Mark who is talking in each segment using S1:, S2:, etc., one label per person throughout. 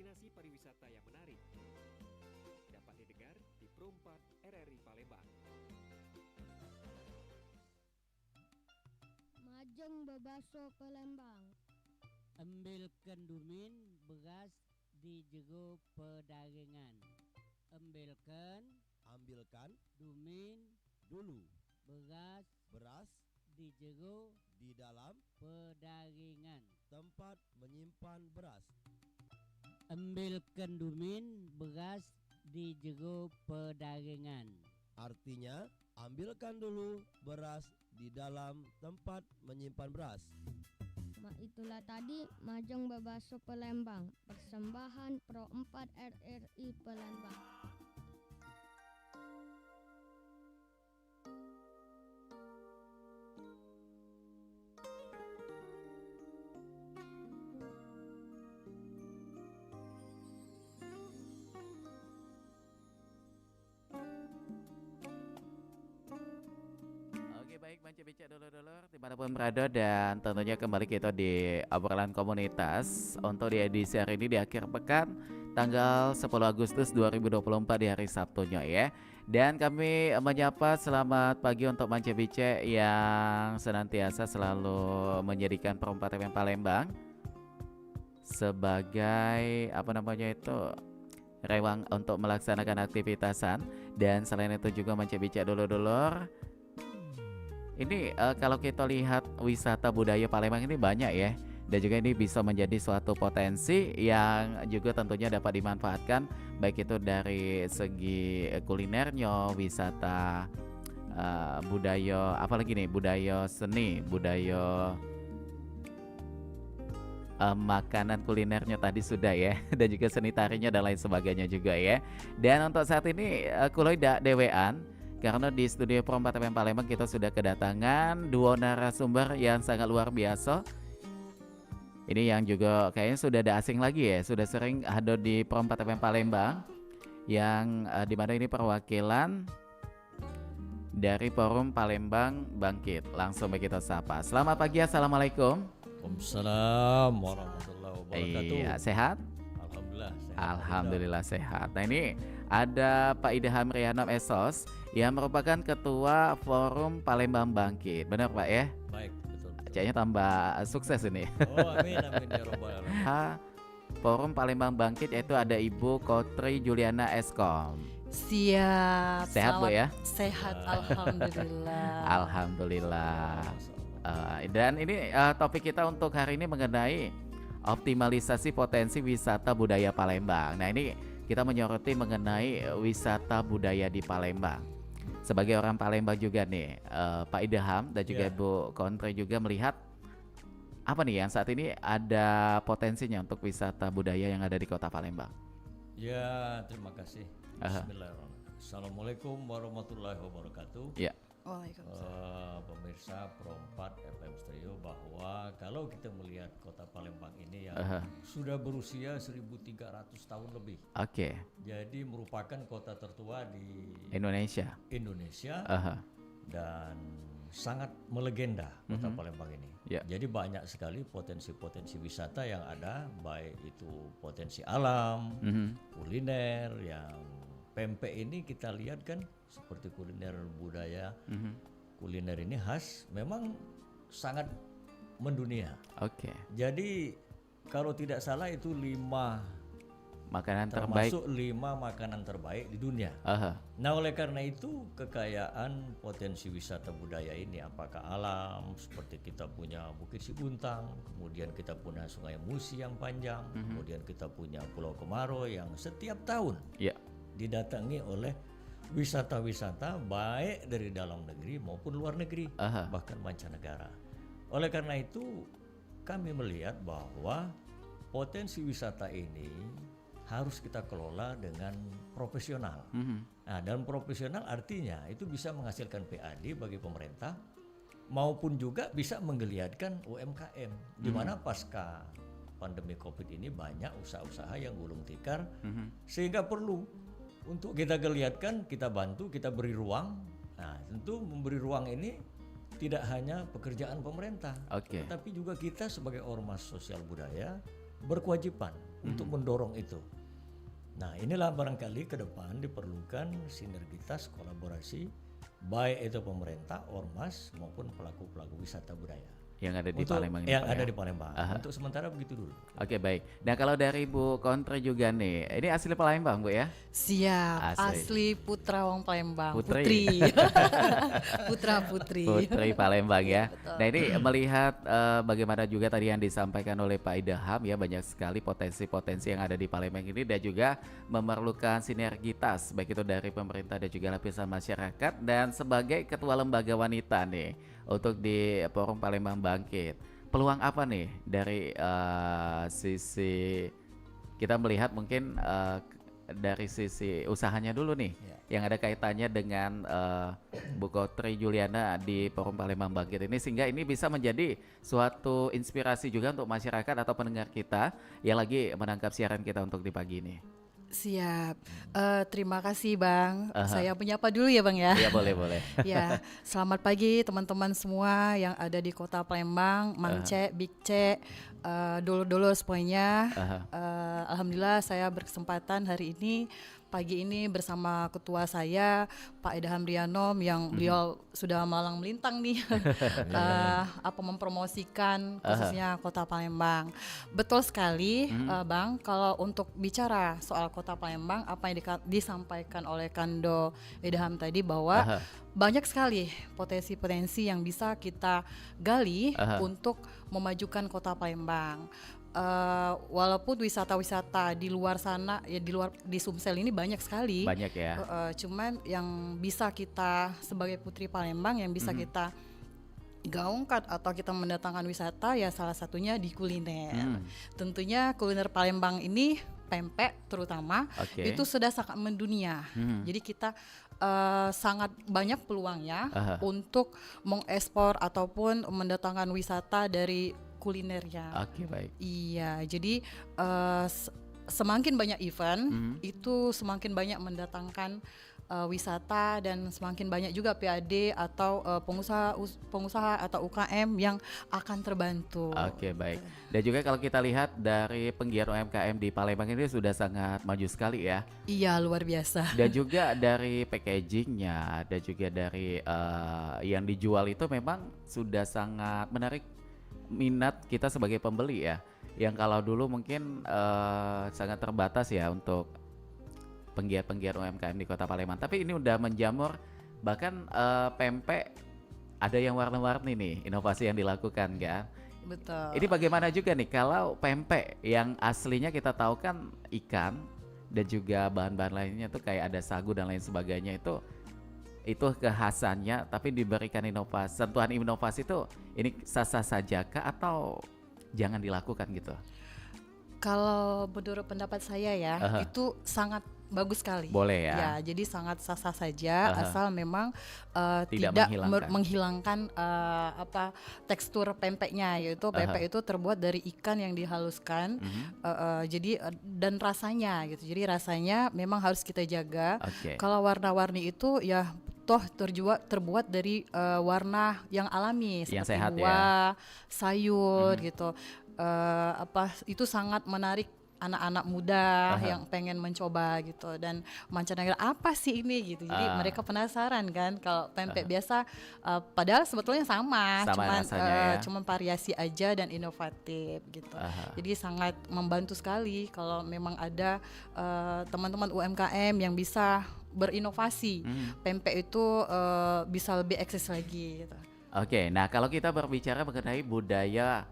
S1: destinasi pariwisata yang menarik. Dapat didengar di Pro 4 RRI Palembang.
S2: Majeng bebaso Palembang.
S3: Ambil kendumin beras di jero pedagangan.
S4: Ambilkan
S3: Dumin
S4: dulu
S3: beras
S4: beras
S3: di jero
S4: di dalam
S3: pedagangan.
S4: tempat menyimpan beras.
S3: Ambilkan dumin beras di jero pedagangan.
S4: Artinya, ambilkan dulu beras di dalam tempat menyimpan beras.
S2: Itulah tadi Majeng bebaso Palembang. Persembahan Pro 4 RRI Palembang.
S5: Oke, baik Manca-Bica dulur-dulur dimanapun berada, dan tentunya kembali kita di obrolan komunitas untuk di edisi hari ini di akhir pekan tanggal 10 Agustus 2024 di hari Sabtunya ya. Dan kami menyapa selamat pagi untuk Manca-Bica yang senantiasa selalu menjadikan Pro 4 FM Palembang sebagai rewang untuk melaksanakan aktivitasan. Dan selain itu juga Manca-Bica dulur-dulur, ini kalau kita lihat wisata budaya Palembang ini banyak ya, dan juga ini bisa menjadi suatu potensi yang juga tentunya dapat dimanfaatkan, baik itu dari segi kulinernya, wisata budaya, apalagi nih, budaya seni, budaya makanan kulinernya tadi sudah ya, dan juga seni tarinya dan lain sebagainya juga ya. Dan untuk saat ini kuloi dak dewean, karena di studio Pro 4 FM Palembang kita sudah kedatangan dua narasumber yang sangat luar biasa. Ini yang juga kayaknya sudah ada asing lagi ya, sudah sering ada di Pro 4 FM Palembang, yang dimana ini perwakilan dari Forum Palembang Bangkit. Langsung kita sapa. Selamat pagi, assalamualaikum.
S6: Waalaikumsalam warahmatullahi wabarakatuh.
S5: Iya, sehat?
S6: Alhamdulillah sehat.
S5: Alhamdulillah sehat. Nah, ini ada Pak Idham Riano Esos yang merupakan Ketua Forum Palembang Bangkit. Benar Pak ya?
S6: Baik, betul.
S5: Kayaknya tambah sukses ini.
S6: Oh, amin amin ya rabbal alamin.
S5: Forum Palembang Bangkit, yaitu ada Ibu Kotri Juliana Eskom.
S7: Siap.
S5: Sehat Bu ya?
S7: Sehat, alhamdulillah.
S5: Alhamdulillah. Dan ini topik kita untuk hari ini mengenai optimalisasi potensi wisata budaya Palembang. Nah, ini kita menyoroti mengenai wisata budaya di Palembang. Sebagai orang Palembang juga nih, Pak Idham dan juga Ibu Kontre juga melihat apa nih yang saat ini ada potensinya untuk wisata budaya yang ada di Kota Palembang.
S6: Ya, terima kasih. Bismillahirrahmanirrahim. Assalamualaikum warahmatullahi wabarakatuh.
S5: Ya.
S7: Waalaikumsalam.
S6: Pemirsa Pro 4 FM Stereo, bahwa kalau kita melihat Kota Palembang ini yang sudah berusia 1300 tahun lebih.
S5: Oke.
S6: Jadi merupakan kota tertua di
S5: Indonesia.
S6: Dan sangat melegenda Kota Palembang ini. Jadi banyak sekali potensi-potensi wisata yang ada, baik itu potensi alam, kuliner, yang pempek ini kita lihat kan seperti kuliner budaya. Kuliner ini khas, memang sangat mendunia.
S5: Oke.
S6: Jadi kalau tidak salah itu 5
S5: Makanan terbaik.
S6: termasuk 5 makanan terbaik di dunia. Nah, oleh karena itu kekayaan potensi wisata budaya ini, apakah alam seperti kita punya Bukit Sibuntang, kemudian kita punya Sungai Musi yang panjang, kemudian kita punya Pulau Kemaro yang setiap tahun didatangi oleh wisata-wisata baik dari dalam negeri maupun luar negeri, bahkan mancanegara. Oleh karena itu kami melihat bahwa potensi wisata ini harus kita kelola dengan profesional. Nah, dan profesional artinya itu bisa menghasilkan PAD bagi pemerintah, maupun juga bisa menggeliatkan UMKM, di mana pasca pandemi Covid ini banyak usaha-usaha yang gulung tikar, sehingga perlu untuk kita geliatkan, kita bantu, kita beri ruang. Nah, tentu memberi ruang ini tidak hanya pekerjaan pemerintah, tapi juga kita sebagai ormas sosial budaya berkewajiban untuk mendorong itu. Nah, inilah barangkali ke depan diperlukan sinergitas kolaborasi baik itu pemerintah, ormas maupun pelaku-pelaku wisata budaya
S5: yang ada di
S6: untuk
S5: Palembang ini,
S6: yang
S5: Pak,
S6: ada
S5: ya?
S6: di Palembang. Untuk sementara begitu dulu.
S5: Oke, baik. Nah, kalau dari Bu Kontre juga nih, ini asli Palembang, Bu ya?
S7: Siap,
S5: Asli.
S7: asli putra wong Palembang.
S5: Putri.
S7: Putri. Putra putri.
S5: Putri Palembang ya.
S7: Betul.
S5: Nah, ini melihat bagaimana juga tadi yang disampaikan oleh Pak Idham ya, banyak sekali potensi-potensi yang ada di Palembang ini dan juga memerlukan sinergitas baik itu dari pemerintah dan juga lapisan masyarakat. Dan sebagai ketua lembaga wanita nih untuk di Forum Palembang Bangkit, peluang apa nih dari sisi kita melihat mungkin dari sisi usahanya dulu nih yang ada kaitannya dengan Bu Kotri Juliana di Forum Palembang Bangkit ini, sehingga ini bisa menjadi suatu inspirasi juga untuk masyarakat atau pendengar kita yang lagi menangkap siaran kita untuk di pagi ini.
S7: Siap. Terima kasih Bang. Saya menyapa dulu ya Bang ya.
S5: Iya, boleh.
S7: Ya, selamat pagi teman-teman semua yang ada di Kota Palembang, Mang C, Big C, dulur-dulur semuanya. Alhamdulillah saya berkesempatan hari ini pagi ini bersama ketua saya Pak Idham Rianom yang beliau sudah malang melintang nih mempromosikan khususnya Kota Palembang. Betul sekali Bang, kalau untuk bicara soal Kota Palembang apa yang disampaikan oleh Kando Idham tadi bahwa banyak sekali potensi-potensi yang bisa kita gali untuk memajukan Kota Palembang. Walaupun wisata-wisata di luar sana ya, di Sumsel ini banyak sekali.
S5: Banyak ya.
S7: Cuman yang bisa kita sebagai Putri Palembang yang bisa kita gaungkan atau kita mendatangkan wisata ya salah satunya di kuliner. Tentunya kuliner Palembang ini pempek terutama itu sudah sangat mendunia. Jadi kita sangat banyak peluangnya untuk mengekspor ataupun mendatangkan wisata dari kulinernya.
S5: Oke, baik.
S7: Iya, jadi semakin banyak event itu semakin banyak mendatangkan wisata dan semakin banyak juga PAD atau pengusaha atau UKM yang akan terbantu.
S5: Oke, baik. Dan juga kalau kita lihat dari penggiat UMKM di Palembang ini sudah sangat maju sekali ya.
S7: Iya, luar biasa.
S5: Dan juga dari packagingnya dan juga dari yang dijual itu memang sudah sangat menarik minat kita sebagai pembeli ya. Yang kalau dulu mungkin sangat terbatas ya untuk penggiat-penggiat UMKM di Kota Palembang. Tapi ini udah menjamur, bahkan pempek ada yang warna-warni nih, inovasi yang dilakukan kan.
S7: Betul.
S5: Ini bagaimana juga nih kalau pempek yang aslinya kita tahu kan ikan dan juga bahan-bahan lainnya tuh kayak ada sagu dan lain sebagainya, itu kekhasannya tapi diberikan inovasi, sentuhan inovasi itu ini sah-sah saja kah atau jangan dilakukan gitu?
S7: Kalau menurut pendapat saya ya, itu sangat bagus sekali.
S5: Boleh ya.
S7: Ya, jadi sangat sah-sah saja asal memang
S5: tidak
S7: menghilangkan tekstur pempeknya, yaitu pempek itu terbuat dari ikan yang dihaluskan. Jadi dan rasanya gitu. Jadi rasanya memang harus kita jaga. Kalau warna-warni itu ya toh terbuat dari warna yang alami
S5: yang
S7: seperti
S5: sehat
S7: buah, sayur gitu. Itu sangat menarik anak-anak muda yang pengen mencoba gitu, dan mancanegara apa sih ini gitu. Jadi mereka penasaran kan kalau pempek biasa padahal sebetulnya sama cuman variasi aja dan inovatif gitu. Jadi sangat membantu sekali kalau memang ada teman-teman UMKM yang bisa berinovasi. Pempek itu bisa lebih eksis lagi gitu.
S5: Oke, nah kalau kita berbicara mengenai budaya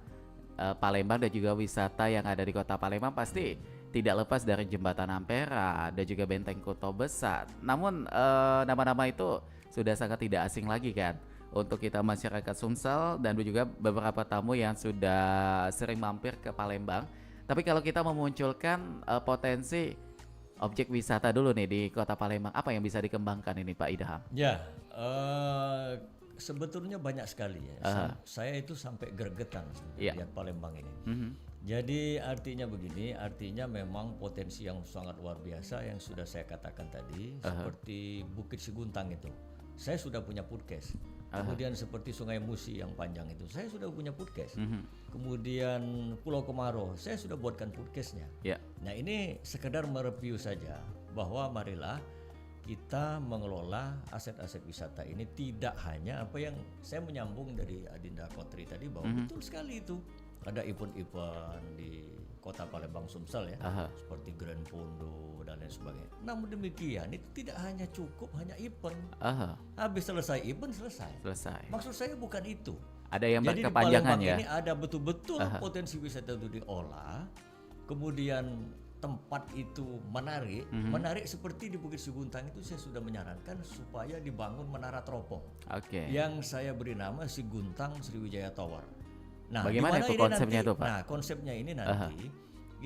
S5: Palembang dan juga wisata yang ada di Kota Palembang, pasti tidak lepas dari Jembatan Ampera dan juga Benteng Kota Besar. Namun nama-nama itu sudah sangat tidak asing lagi kan untuk kita masyarakat Sumsel dan juga beberapa tamu yang sudah sering mampir ke Palembang. Tapi kalau kita memunculkan potensi objek wisata dulu nih di Kota Palembang, apa yang bisa dikembangkan ini Pak Idham?
S6: Ya, sebetulnya banyak sekali ya. Saya itu sampai gregetan lihat Palembang ini. Jadi artinya begini, artinya memang potensi yang sangat luar biasa yang sudah saya katakan tadi, seperti Bukit Siguntang itu. Saya sudah punya podcast. Kemudian seperti Sungai Musi yang panjang itu, saya sudah punya podcast. Kemudian Pulau Komaro, saya sudah buatkan podcastnya.
S5: Ya.
S6: Nah ini sekedar mereview saja bahwa marilah kita mengelola aset-aset wisata ini tidak hanya apa yang saya menyambung dari Adinda Kotri tadi bahwa betul sekali itu ada event-event di Kota Palembang Sumsel ya, seperti Grand Pondo dan lain sebagainya. Namun demikian itu tidak hanya cukup hanya event. Habis selesai event selesai. Maksud saya bukan itu.
S5: Ada yang
S6: Jadi
S5: berkepanjangan
S6: di Palembang
S5: ya.
S6: ini ada betul-betul potensi wisata itu diolah, kemudian tempat itu menarik, menarik seperti di Bukit Siguntang itu saya sudah menyarankan supaya dibangun menara teropong. Yang saya beri nama Siguntang Sriwijaya Tower. Nah,
S5: bagaimana itu konsepnya itu Pak?
S6: Nah, konsepnya ini nanti,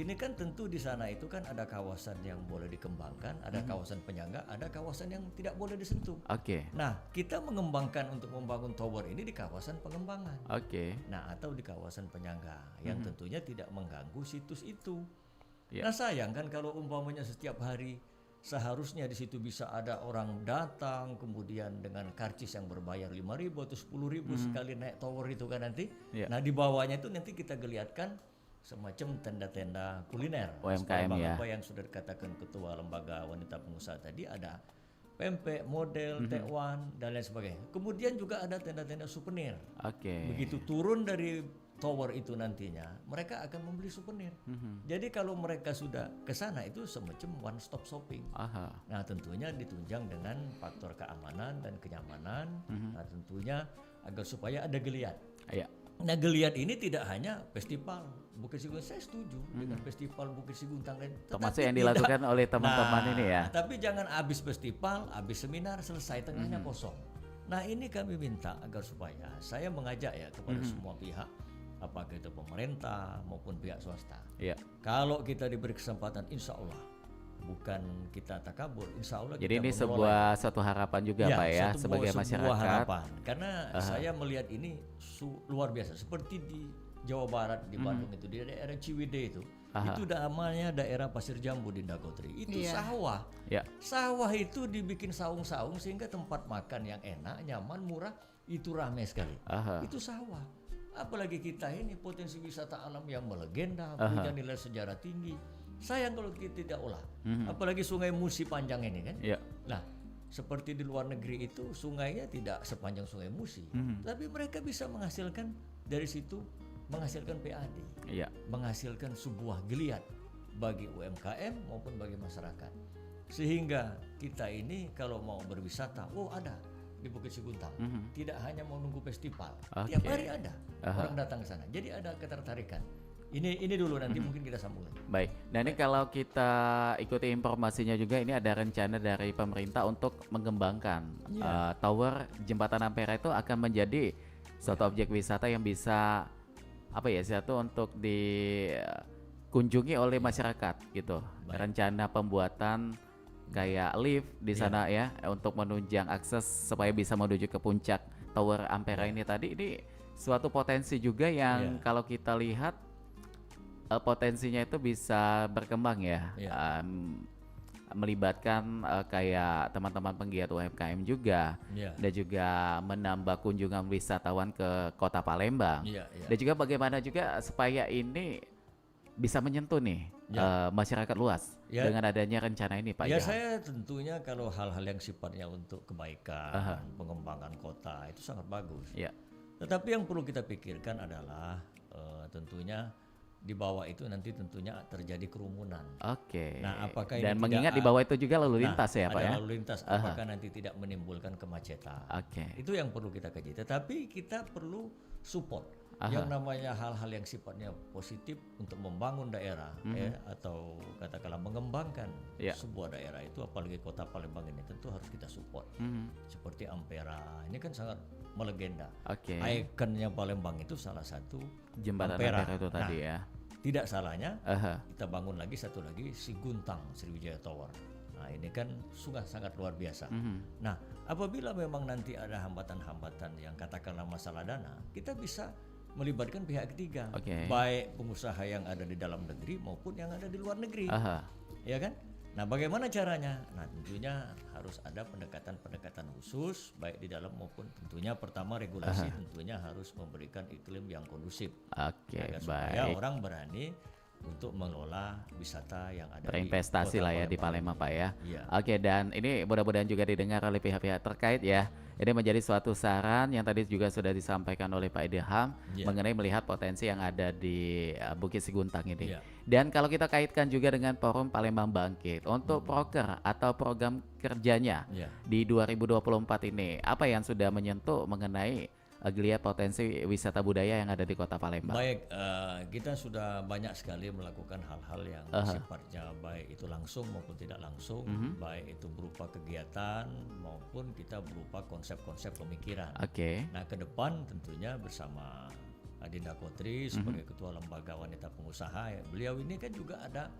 S6: ini kan tentu di sana itu kan ada kawasan yang boleh dikembangkan, ada kawasan penyangga, ada kawasan yang tidak boleh disentuh. Nah, kita mengembangkan untuk membangun tower ini di kawasan pengembangan. Nah, atau di kawasan penyangga yang tentunya tidak mengganggu situs itu. Nah, sayang kan kalau umpamanya setiap hari seharusnya di situ bisa ada orang datang kemudian dengan karcis yang berbayar 5.000 atau 10.000 sekali naik tower itu kan nanti. Nah di bawahnya itu nanti kita geliatkan semacam tenda-tenda kuliner
S5: UMKM ya.
S6: Apa yang sudah dikatakan Ketua Lembaga Wanita Pengusaha tadi ada pempek, model, tekwan dan lain sebagainya. Kemudian juga ada tenda-tenda souvenir. Begitu turun dari tower itu nantinya mereka akan membeli souvenir. Jadi kalau mereka sudah ke sana itu semacam one stop shopping. Nah, tentunya ditunjang dengan faktor keamanan dan kenyamanan. Nah, tentunya agar supaya ada geliat. Nah, geliat ini tidak hanya festival Bukit Siguntang. Saya setuju dengan festival Bukit Siguntang
S5: termasuk yang dilakukan oleh teman-teman ini ya.
S6: Tapi jangan habis festival, habis seminar selesai tengahnya kosong. Nah, ini kami minta agar supaya saya mengajak ya kepada semua pihak, apakah itu pemerintah maupun pihak swasta. Kalau kita diberi kesempatan, insya Allah bukan kita takabur, insya Allah.
S5: Jadi
S6: kita
S5: ini suatu harapan juga Pak ya sebagai masyarakat.
S6: Harapan. Karena saya melihat ini luar biasa. Seperti di Jawa Barat di Bandung itu di daerah Ciwidey itu namanya daerah Pasir Jambu di Ndakotri. Itu sawah. Sawah itu dibikin saung-saung sehingga tempat makan yang enak, nyaman, murah itu ramai sekali. Itu sawah. Apalagi kita ini potensi wisata alam yang melegenda, punya nilai sejarah tinggi. Sayang kalau kita tidak olah. Apalagi Sungai Musi panjang ini kan. Nah, seperti di luar negeri itu sungainya tidak sepanjang Sungai Musi, tapi mereka bisa menghasilkan dari situ menghasilkan PAD, menghasilkan sebuah geliat bagi UMKM maupun bagi masyarakat. Sehingga kita ini kalau mau berwisata, ada di Bukit Siguntang. Tidak hanya mau nunggu festival, tiap hari ada orang datang ke sana. Jadi ada ketertarikan. Ini dulu nanti mungkin kita sambung lagi.
S5: Baik. Nah ini kalau kita ikuti informasinya juga ini ada rencana dari pemerintah untuk mengembangkan tower Jembatan Ampera itu akan menjadi suatu objek wisata yang bisa satu untuk dikunjungi oleh masyarakat gitu. Rencana pembuatan kayak lift di sana ya untuk menunjang akses supaya bisa menuju ke puncak tower Ampera ini tadi. Ini suatu potensi juga yang kalau kita lihat potensinya itu bisa berkembang ya. Melibatkan kayak teman-teman penggiat UMKM juga dan juga menambah kunjungan wisatawan ke Kota Palembang dan juga bagaimana juga supaya ini bisa menyentuh nih masyarakat luas dengan adanya rencana ini Pak.
S6: Saya tentunya kalau hal-hal yang sifatnya untuk kebaikan, pengembangan kota itu sangat bagus. Tetapi yang perlu kita pikirkan adalah tentunya di bawah itu nanti tentunya terjadi kerumunan. Nah, apakah
S5: dan
S6: ini
S5: mengingat di bawah itu juga lalu lintas ya Pak ya?
S6: Lalu lintas, apakah nanti tidak menimbulkan kemacetan? Itu yang perlu kita kaji. Tetapi kita perlu support yang namanya hal-hal yang sifatnya positif untuk membangun daerah atau katakanlah mengembangkan sebuah daerah itu, apalagi Kota Palembang ini tentu harus kita support. Seperti Ampera ini kan sangat melegenda. Ikonnya Palembang itu salah satu
S5: Jembatan Ampera itu tadi ya.
S6: Tidak salahnya kita bangun lagi satu lagi Siguntang Sriwijaya Tower. Nah ini kan sangat luar biasa. Nah apabila memang nanti ada hambatan-hambatan yang katakanlah masalah dana, kita bisa melibatkan pihak ketiga, baik pengusaha yang ada di dalam negeri maupun yang ada di luar negeri, ya kan? Nah, bagaimana caranya? Nah, tentunya harus ada pendekatan-pendekatan khusus baik di dalam maupun tentunya pertama regulasi tentunya harus memberikan iklim yang kondusif.
S5: Oke,
S6: Agar supaya
S5: baik.
S6: orang berani untuk mengelola wisata yang ada
S5: Berinvestasi
S6: di Kota
S5: lah ya di Palembang Pak ya.
S6: Iya.
S5: Oke, dan ini mudah-mudahan juga didengar oleh pihak-pihak terkait ya. Ini menjadi suatu saran yang tadi juga sudah disampaikan oleh Pak Idham
S6: Iya.
S5: mengenai melihat potensi yang ada di Bukit Siguntang ini.
S6: Iya.
S5: Dan kalau kita kaitkan juga dengan Forum Palembang Bangkit untuk proker atau program kerjanya
S6: Iya.
S5: di 2024 ini, apa yang sudah menyentuh mengenai geliat potensi wisata budaya yang ada di Kota Palembang?
S6: Baik, kita sudah banyak sekali melakukan hal-hal yang sifatnya baik itu langsung maupun tidak langsung, baik itu berupa kegiatan maupun kita berupa konsep-konsep pemikiran.
S5: Oke.
S6: Nah, ke depan tentunya bersama Adinda Kotri sebagai Ketua Lembaga Wanita Pengusaha, ya, beliau ini kan juga ada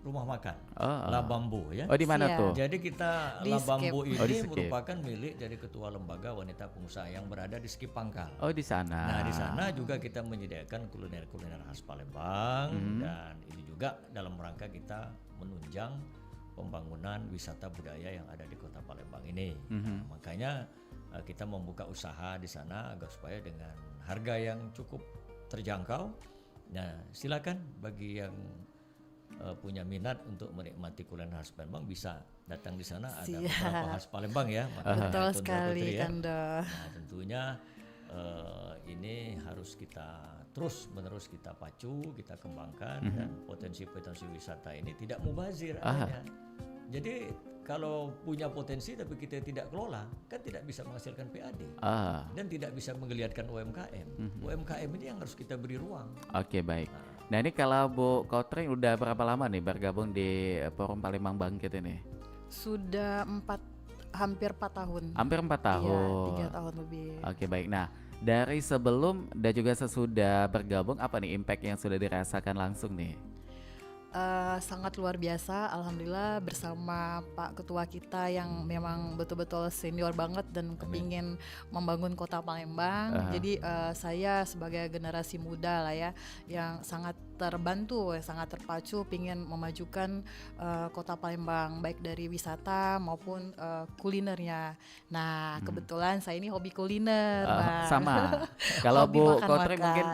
S6: rumah makan La Bambu ya.
S5: Oh, di mana
S7: Siap.
S5: tuh?
S6: Jadi kita
S7: Di
S6: La
S7: Skip.
S6: Bambu
S5: Oh, di
S6: ini
S5: Skip.
S6: merupakan milik dari Ketua Lembaga Wanita Pengusaha yang berada di Skip Pangkal.
S5: Oh, di sana.
S6: Nah, di sana juga kita menyediakan kuliner-kuliner khas Palembang dan ini juga dalam rangka kita menunjang pembangunan wisata budaya yang ada di Kota Palembang ini. Nah, makanya kita membuka usaha di sana agar supaya dengan harga yang cukup terjangkau. Nah, silakan bagi yang punya minat untuk menikmati kuliner khas Palembang bisa datang di sana. Ada
S7: Siap.
S6: beberapa khas Palembang ya.
S7: Betul
S6: Tunda
S7: sekali
S6: Putri ya.
S7: Kanda.
S6: Nah, tentunya ini harus kita terus menerus kita pacu, kita kembangkan dan potensi-potensi wisata ini tidak mubazir adanya. Jadi kalau punya potensi tapi kita tidak kelola, kan tidak bisa menghasilkan PAD dan tidak bisa menggeliatkan UMKM. UMKM ini yang harus kita beri ruang.
S5: Oke, baik. Nah, ini kalau Bu Kotri udah berapa lama nih bergabung di Forum Palembang Bangkit ini?
S7: Sudah hampir 4 tahun.
S5: Hampir 4 tahun.
S7: Iya, 3 tahun lebih.
S5: Oke, baik. Nah, dari sebelum dan juga sesudah bergabung, apa nih impact yang sudah dirasakan langsung nih?
S7: Sangat luar biasa, alhamdulillah bersama Pak Ketua kita yang memang betul-betul senior banget dan kepingin membangun Kota Palembang. Jadi saya sebagai generasi muda lah ya, yang sangat terbantu, sangat terpacu, pingin memajukan Kota Palembang baik dari wisata maupun kulinernya. Nah, kebetulan saya ini hobi kuliner, Bang.
S5: Sama. Kalau
S7: Hobi
S5: Bu
S7: makan-makan.
S5: Kotri mungkin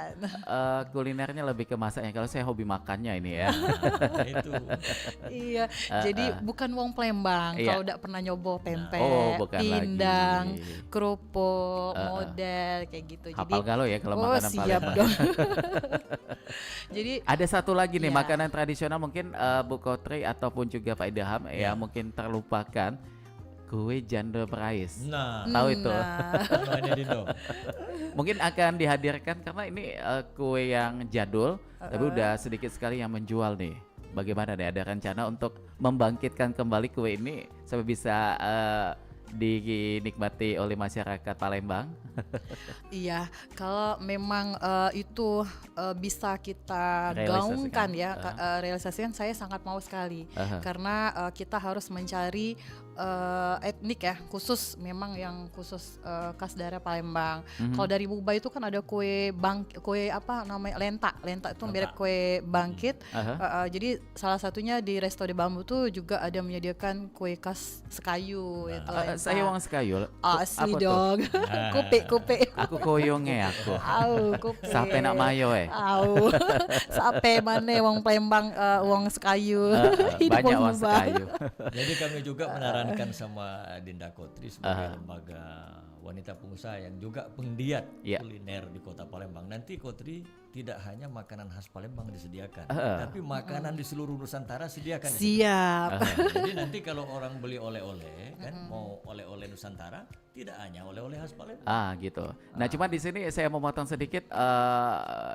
S5: kulinernya lebih ke masaknya. Kalau saya hobi makannya ini ya.
S6: Nah, itu.
S7: Iya, jadi bukan wong Palembang
S5: Iya.
S7: kalau udah pernah nyoba pempek,
S5: Oh, bukan
S7: pindang,
S5: lagi.
S7: kerupuk, model kayak gitu.
S5: Hafal galau ya kalau
S7: oh
S5: makanan
S7: siap
S5: Palembang.
S7: dong. Jadi
S5: Ada satu lagi nih
S7: Iya.
S5: makanan tradisional mungkin Bu Kotri ataupun juga Pak Idham ya mungkin terlupakan, kue jando perais.
S6: Nah,
S5: Tahu itu?
S6: namanya Dindo.
S5: Mungkin akan dihadirkan karena ini kue yang jadul tapi udah sedikit sekali yang menjual nih. Bagaimana nih, ada rencana untuk membangkitkan kembali kue ini sampai bisa dinikmati oleh masyarakat Palembang?
S7: Iya, kalau memang itu bisa kita
S5: Realisasikan.
S7: gaungkan ya, realisasikan saya sangat mau sekali karena kita harus mencari etnik ya, khusus memang yang khusus khas daerah Palembang. Kalau dari Buba itu kan ada kue apa namanya lenta itu mirip kue bangkit. Jadi salah satunya di Resto de Bambu tuh juga ada menyediakan kue khas Sekayu itu lenta.
S5: Saya wong Sekayu.
S7: Asli
S5: Apa tuh?
S7: dong. Kupe.
S5: Aku koyongnya aku.
S7: Au, kupe.
S5: Sampai nak mayo
S7: Au. Sampai mana wong Palembang wong Sekayu. Hidup
S5: Banyak
S7: wong
S5: wong
S7: Buba.
S5: Sekayu.
S6: Jadi kami juga menyarankan sama Dinda Kotri sebagai lembaga wanita pengusaha yang juga penggiat kuliner di Kota Palembang. Nanti Kotri tidak hanya makanan khas Palembang disediakan, tapi makanan di seluruh Nusantara sediakan. di situ.
S7: Siap.
S6: Jadi nanti kalau orang beli oleh-oleh kan mau oleh-oleh Nusantara, tidak hanya oleh-oleh khas Palembang.
S5: Gitu. Nah, cuma di sini saya mau potong sedikit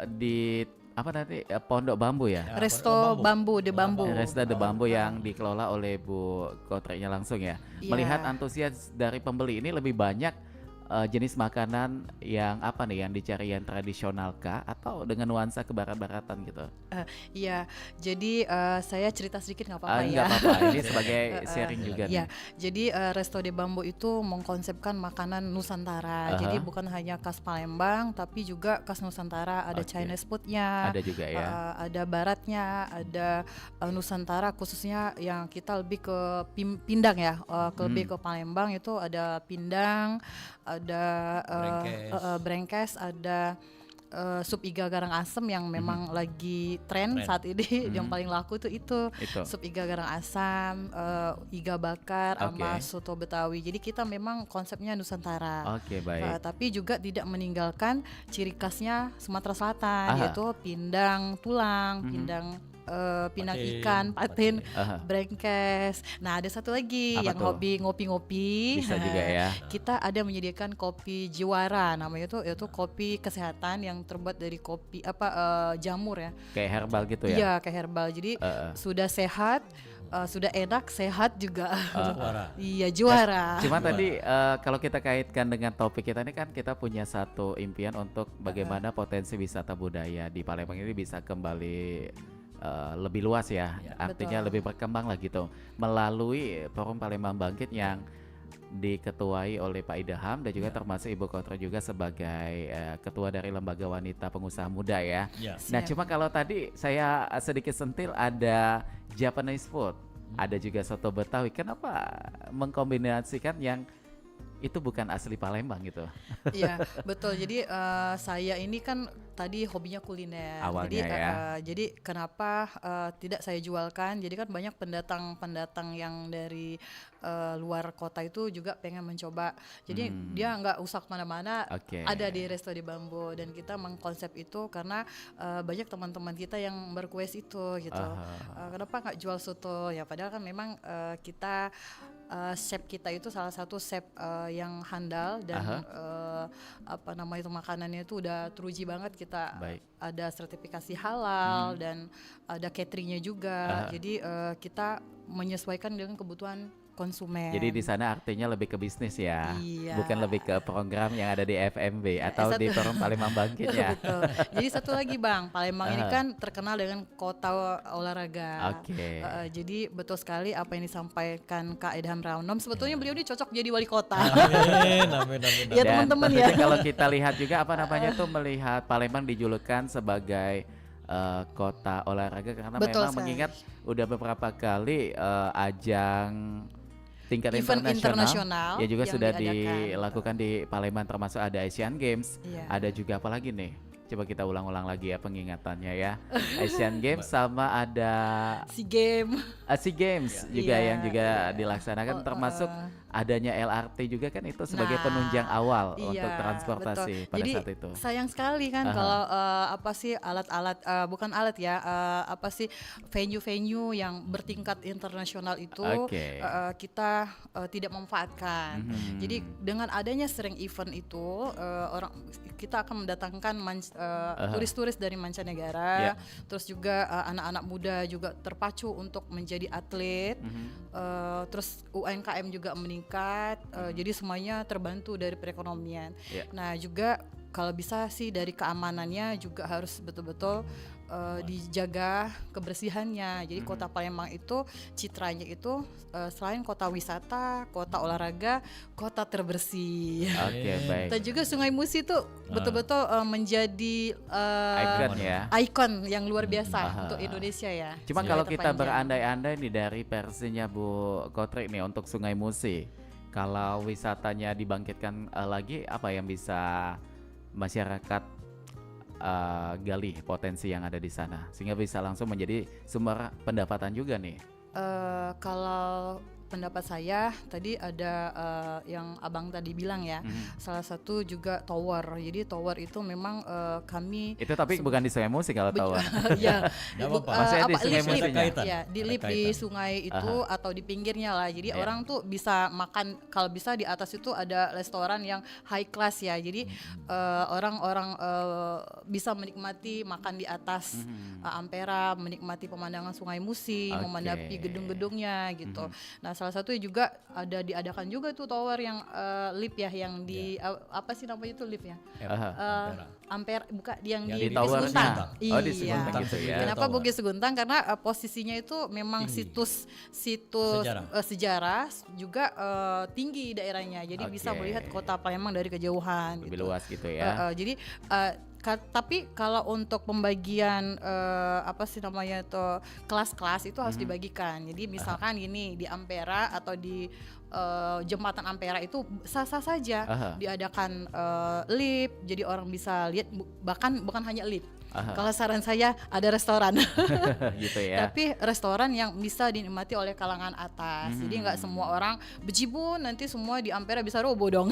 S5: di apa nanti Pondok Bambu ya.
S7: Resto Bambu de Bambu.
S5: Resto de Bambu yang dikelola oleh Bu Kotrinya langsung ya.
S7: Iya.
S5: Melihat antusias dari pembeli ini lebih banyak jenis makanan yang apa nih yang dicari, yang tradisional kah atau dengan nuansa kebarat-baratan gitu?
S7: Iya, jadi saya cerita sedikit nggak apa-apa
S5: Nggak
S7: ya.
S5: apa-apa, ini sebagai sharing juga
S7: Iya,
S5: nih.
S7: jadi Resto de Bambu itu mengkonsepkan makanan Nusantara.
S5: Aha.
S7: Jadi bukan hanya khas Palembang, tapi juga khas Nusantara. Ada
S5: Oke.
S7: Chinese foodnya,
S5: Ada juga ya.
S7: ada Baratnya, ada Nusantara khususnya yang kita lebih ke Pindang ya, lebih ke Palembang itu ada pindang, ada brengkes, ada sup iga garang asem yang memang lagi tren saat ini. Yang paling laku itu sup iga garang asam, iga bakar sama soto Betawi. Jadi kita memang konsepnya Nusantara.
S5: Oke, baik.
S7: Tapi juga tidak meninggalkan ciri khasnya Sumatera Selatan, yaitu pindang tulang, pindang ikan, patin, brengkes. Nah, ada satu lagi
S5: Apa
S7: yang
S5: tuh?
S7: hobi ngopi-ngopi.
S5: Bisa juga ya.
S7: Kita ada menyediakan kopi Jiwara, namanya itu kopi kesehatan yang terbuat dari kopi jamur ya.
S5: Kayak herbal gitu ya.
S7: Iya, kayak herbal. Jadi sudah sehat, sudah enak, sehat juga.
S6: Juara.
S7: Iya, juara.
S5: Cuma tadi kalau kita kaitkan dengan topik kita ini kan kita punya satu impian untuk bagaimana potensi wisata budaya di Palembang ini bisa kembali lebih luas ya, artinya
S7: betul.
S5: lebih berkembang lah gitu melalui Forum Palembang Bangkit yang diketuai oleh Pak Idaham dan juga termasuk Ibu Kontro juga sebagai ketua dari Lembaga Wanita Pengusaha Muda ya. Nah, cuma kalau tadi saya sedikit sentil ada Japanese food, ada juga soto Betawi. Kenapa mengkombinasikan yang itu bukan asli Palembang gitu?
S7: Iya, betul. Jadi saya ini kan tadi hobinya kuliner.
S5: Awalnya
S7: jadi,
S5: ya.
S7: Jadi kenapa tidak saya jualkan? Jadi kan banyak pendatang yang dari luar kota itu juga pengen mencoba. Jadi dia nggak usah kemana-mana, ada di Resto de Bambu. Dan kita mengkonsep itu karena banyak teman-teman kita yang berkues itu gitu. Kenapa nggak jual soto? Ya padahal kan memang kita chef kita itu salah satu chef yang handal dan itu makanannya itu udah teruji banget. Kita ada sertifikasi halal dan ada cateringnya juga. Jadi kita menyesuaikan dengan kebutuhan konsumen.
S5: Jadi di sana artinya lebih ke bisnis ya, bukan lebih ke program yang ada di FMB atau di Forum Palembang Bangkit ya.
S7: Betul. Jadi satu lagi Bang, Palembang ini kan terkenal dengan kota olahraga. Jadi betul sekali apa yang disampaikan Kak Idham Raunom. Sebetulnya beliau ini cocok jadi wali kota.
S6: Amin.
S7: Ya teman-teman ya.
S5: Kalau kita lihat juga melihat Palembang dijulukan sebagai kota olahraga karena
S7: Betul
S5: memang
S7: sekali.
S5: mengingat udah beberapa kali ajang tingkat
S7: Event internasional
S5: ya juga
S7: yang
S5: sudah
S7: diadakan.
S5: dilakukan di Palembang, termasuk ada Asian Games,
S7: Iya.
S5: ada juga apa lagi nih? Coba kita ulang-ulang lagi ya pengingatannya ya. Asian Games sama ada
S7: SEA Games.
S5: SEA Games juga
S7: Iya,
S5: yang juga dilaksanakan, termasuk adanya LRT juga kan itu sebagai
S7: Nah,
S5: penunjang awal
S7: iya,
S5: untuk transportasi
S7: betul.
S5: pada
S7: Jadi,
S5: saat itu.
S7: sayang sekali kan kalau alat-alat bukan alat ya, venue-venue yang bertingkat internasional itu kita tidak memanfaatkan. Jadi dengan adanya sering event itu kita akan mendatangkan turis-turis dari mancanegara, terus juga anak-anak muda juga terpacu untuk menjadi atlet, terus UMKM juga meningkat, jadi semuanya terbantu dari perekonomian. Nah juga kalau bisa sih dari keamanannya juga harus betul-betul dijaga kebersihannya. Jadi kota Palembang itu citranya itu selain kota wisata, kota olahraga, kota terbersih.
S5: Baik.
S7: Dan juga Sungai Musi itu betul-betul menjadi
S5: Ikon ya.
S7: ikon yang luar biasa untuk Indonesia ya.
S5: Cuma
S7: Sudah
S5: kalau kita
S7: terpanjang.
S5: berandai-andai nih dari versinya Bu Kotrik nih untuk Sungai Musi, kalau wisatanya dibangkitkan lagi, apa yang bisa masyarakat gali potensi yang ada di sana sehingga bisa langsung menjadi sumber pendapatan juga nih?
S7: Kalau pendapat saya tadi ada yang abang tadi bilang ya, salah satu juga tower. Jadi tower itu memang kami
S5: itu tapi bukan di Sungai Musi kalau tahu.
S7: ya
S6: Nggak apa-apa.
S5: Maksudnya di Sungai
S7: lip,
S5: Musinya.
S7: ya di lip di sungai itu atau di pinggirnya lah. Jadi orang tuh bisa makan, kalau bisa di atas itu ada restoran yang high class ya. Jadi orang-orang bisa menikmati makan di atas Ampera, menikmati pemandangan Sungai Musi, memandapi gedung-gedungnya gitu. Nah salah satu juga ada diadakan juga tuh tower yang lift ya, yang di apa sih namanya itu lift ya? Ampere buka yang di Bugis Seguntang.
S5: Oh, di Seguntang gitu ya.
S7: Kenapa Bugis Seguntang? Karena posisinya itu memang situs sejarah juga tinggi daerahnya. Jadi bisa melihat kota Palembang dari kejauhan.
S5: Lebih
S7: gitu.
S5: luas gitu ya.
S7: Jadi tapi kalau untuk pembagian apa sih namanya itu kelas-kelas itu harus dibagikan. Jadi misalkan gini di Ampera atau di jembatan Ampera itu sah-sah saja diadakan lift, jadi orang bisa lihat, bahkan bukan hanya lift. Kalau saran saya ada restoran,
S5: gitu ya.
S7: tapi restoran yang bisa dinikmati oleh kalangan atas. Jadi nggak semua orang bejibun nanti semua di Ampera bisa roboh dong.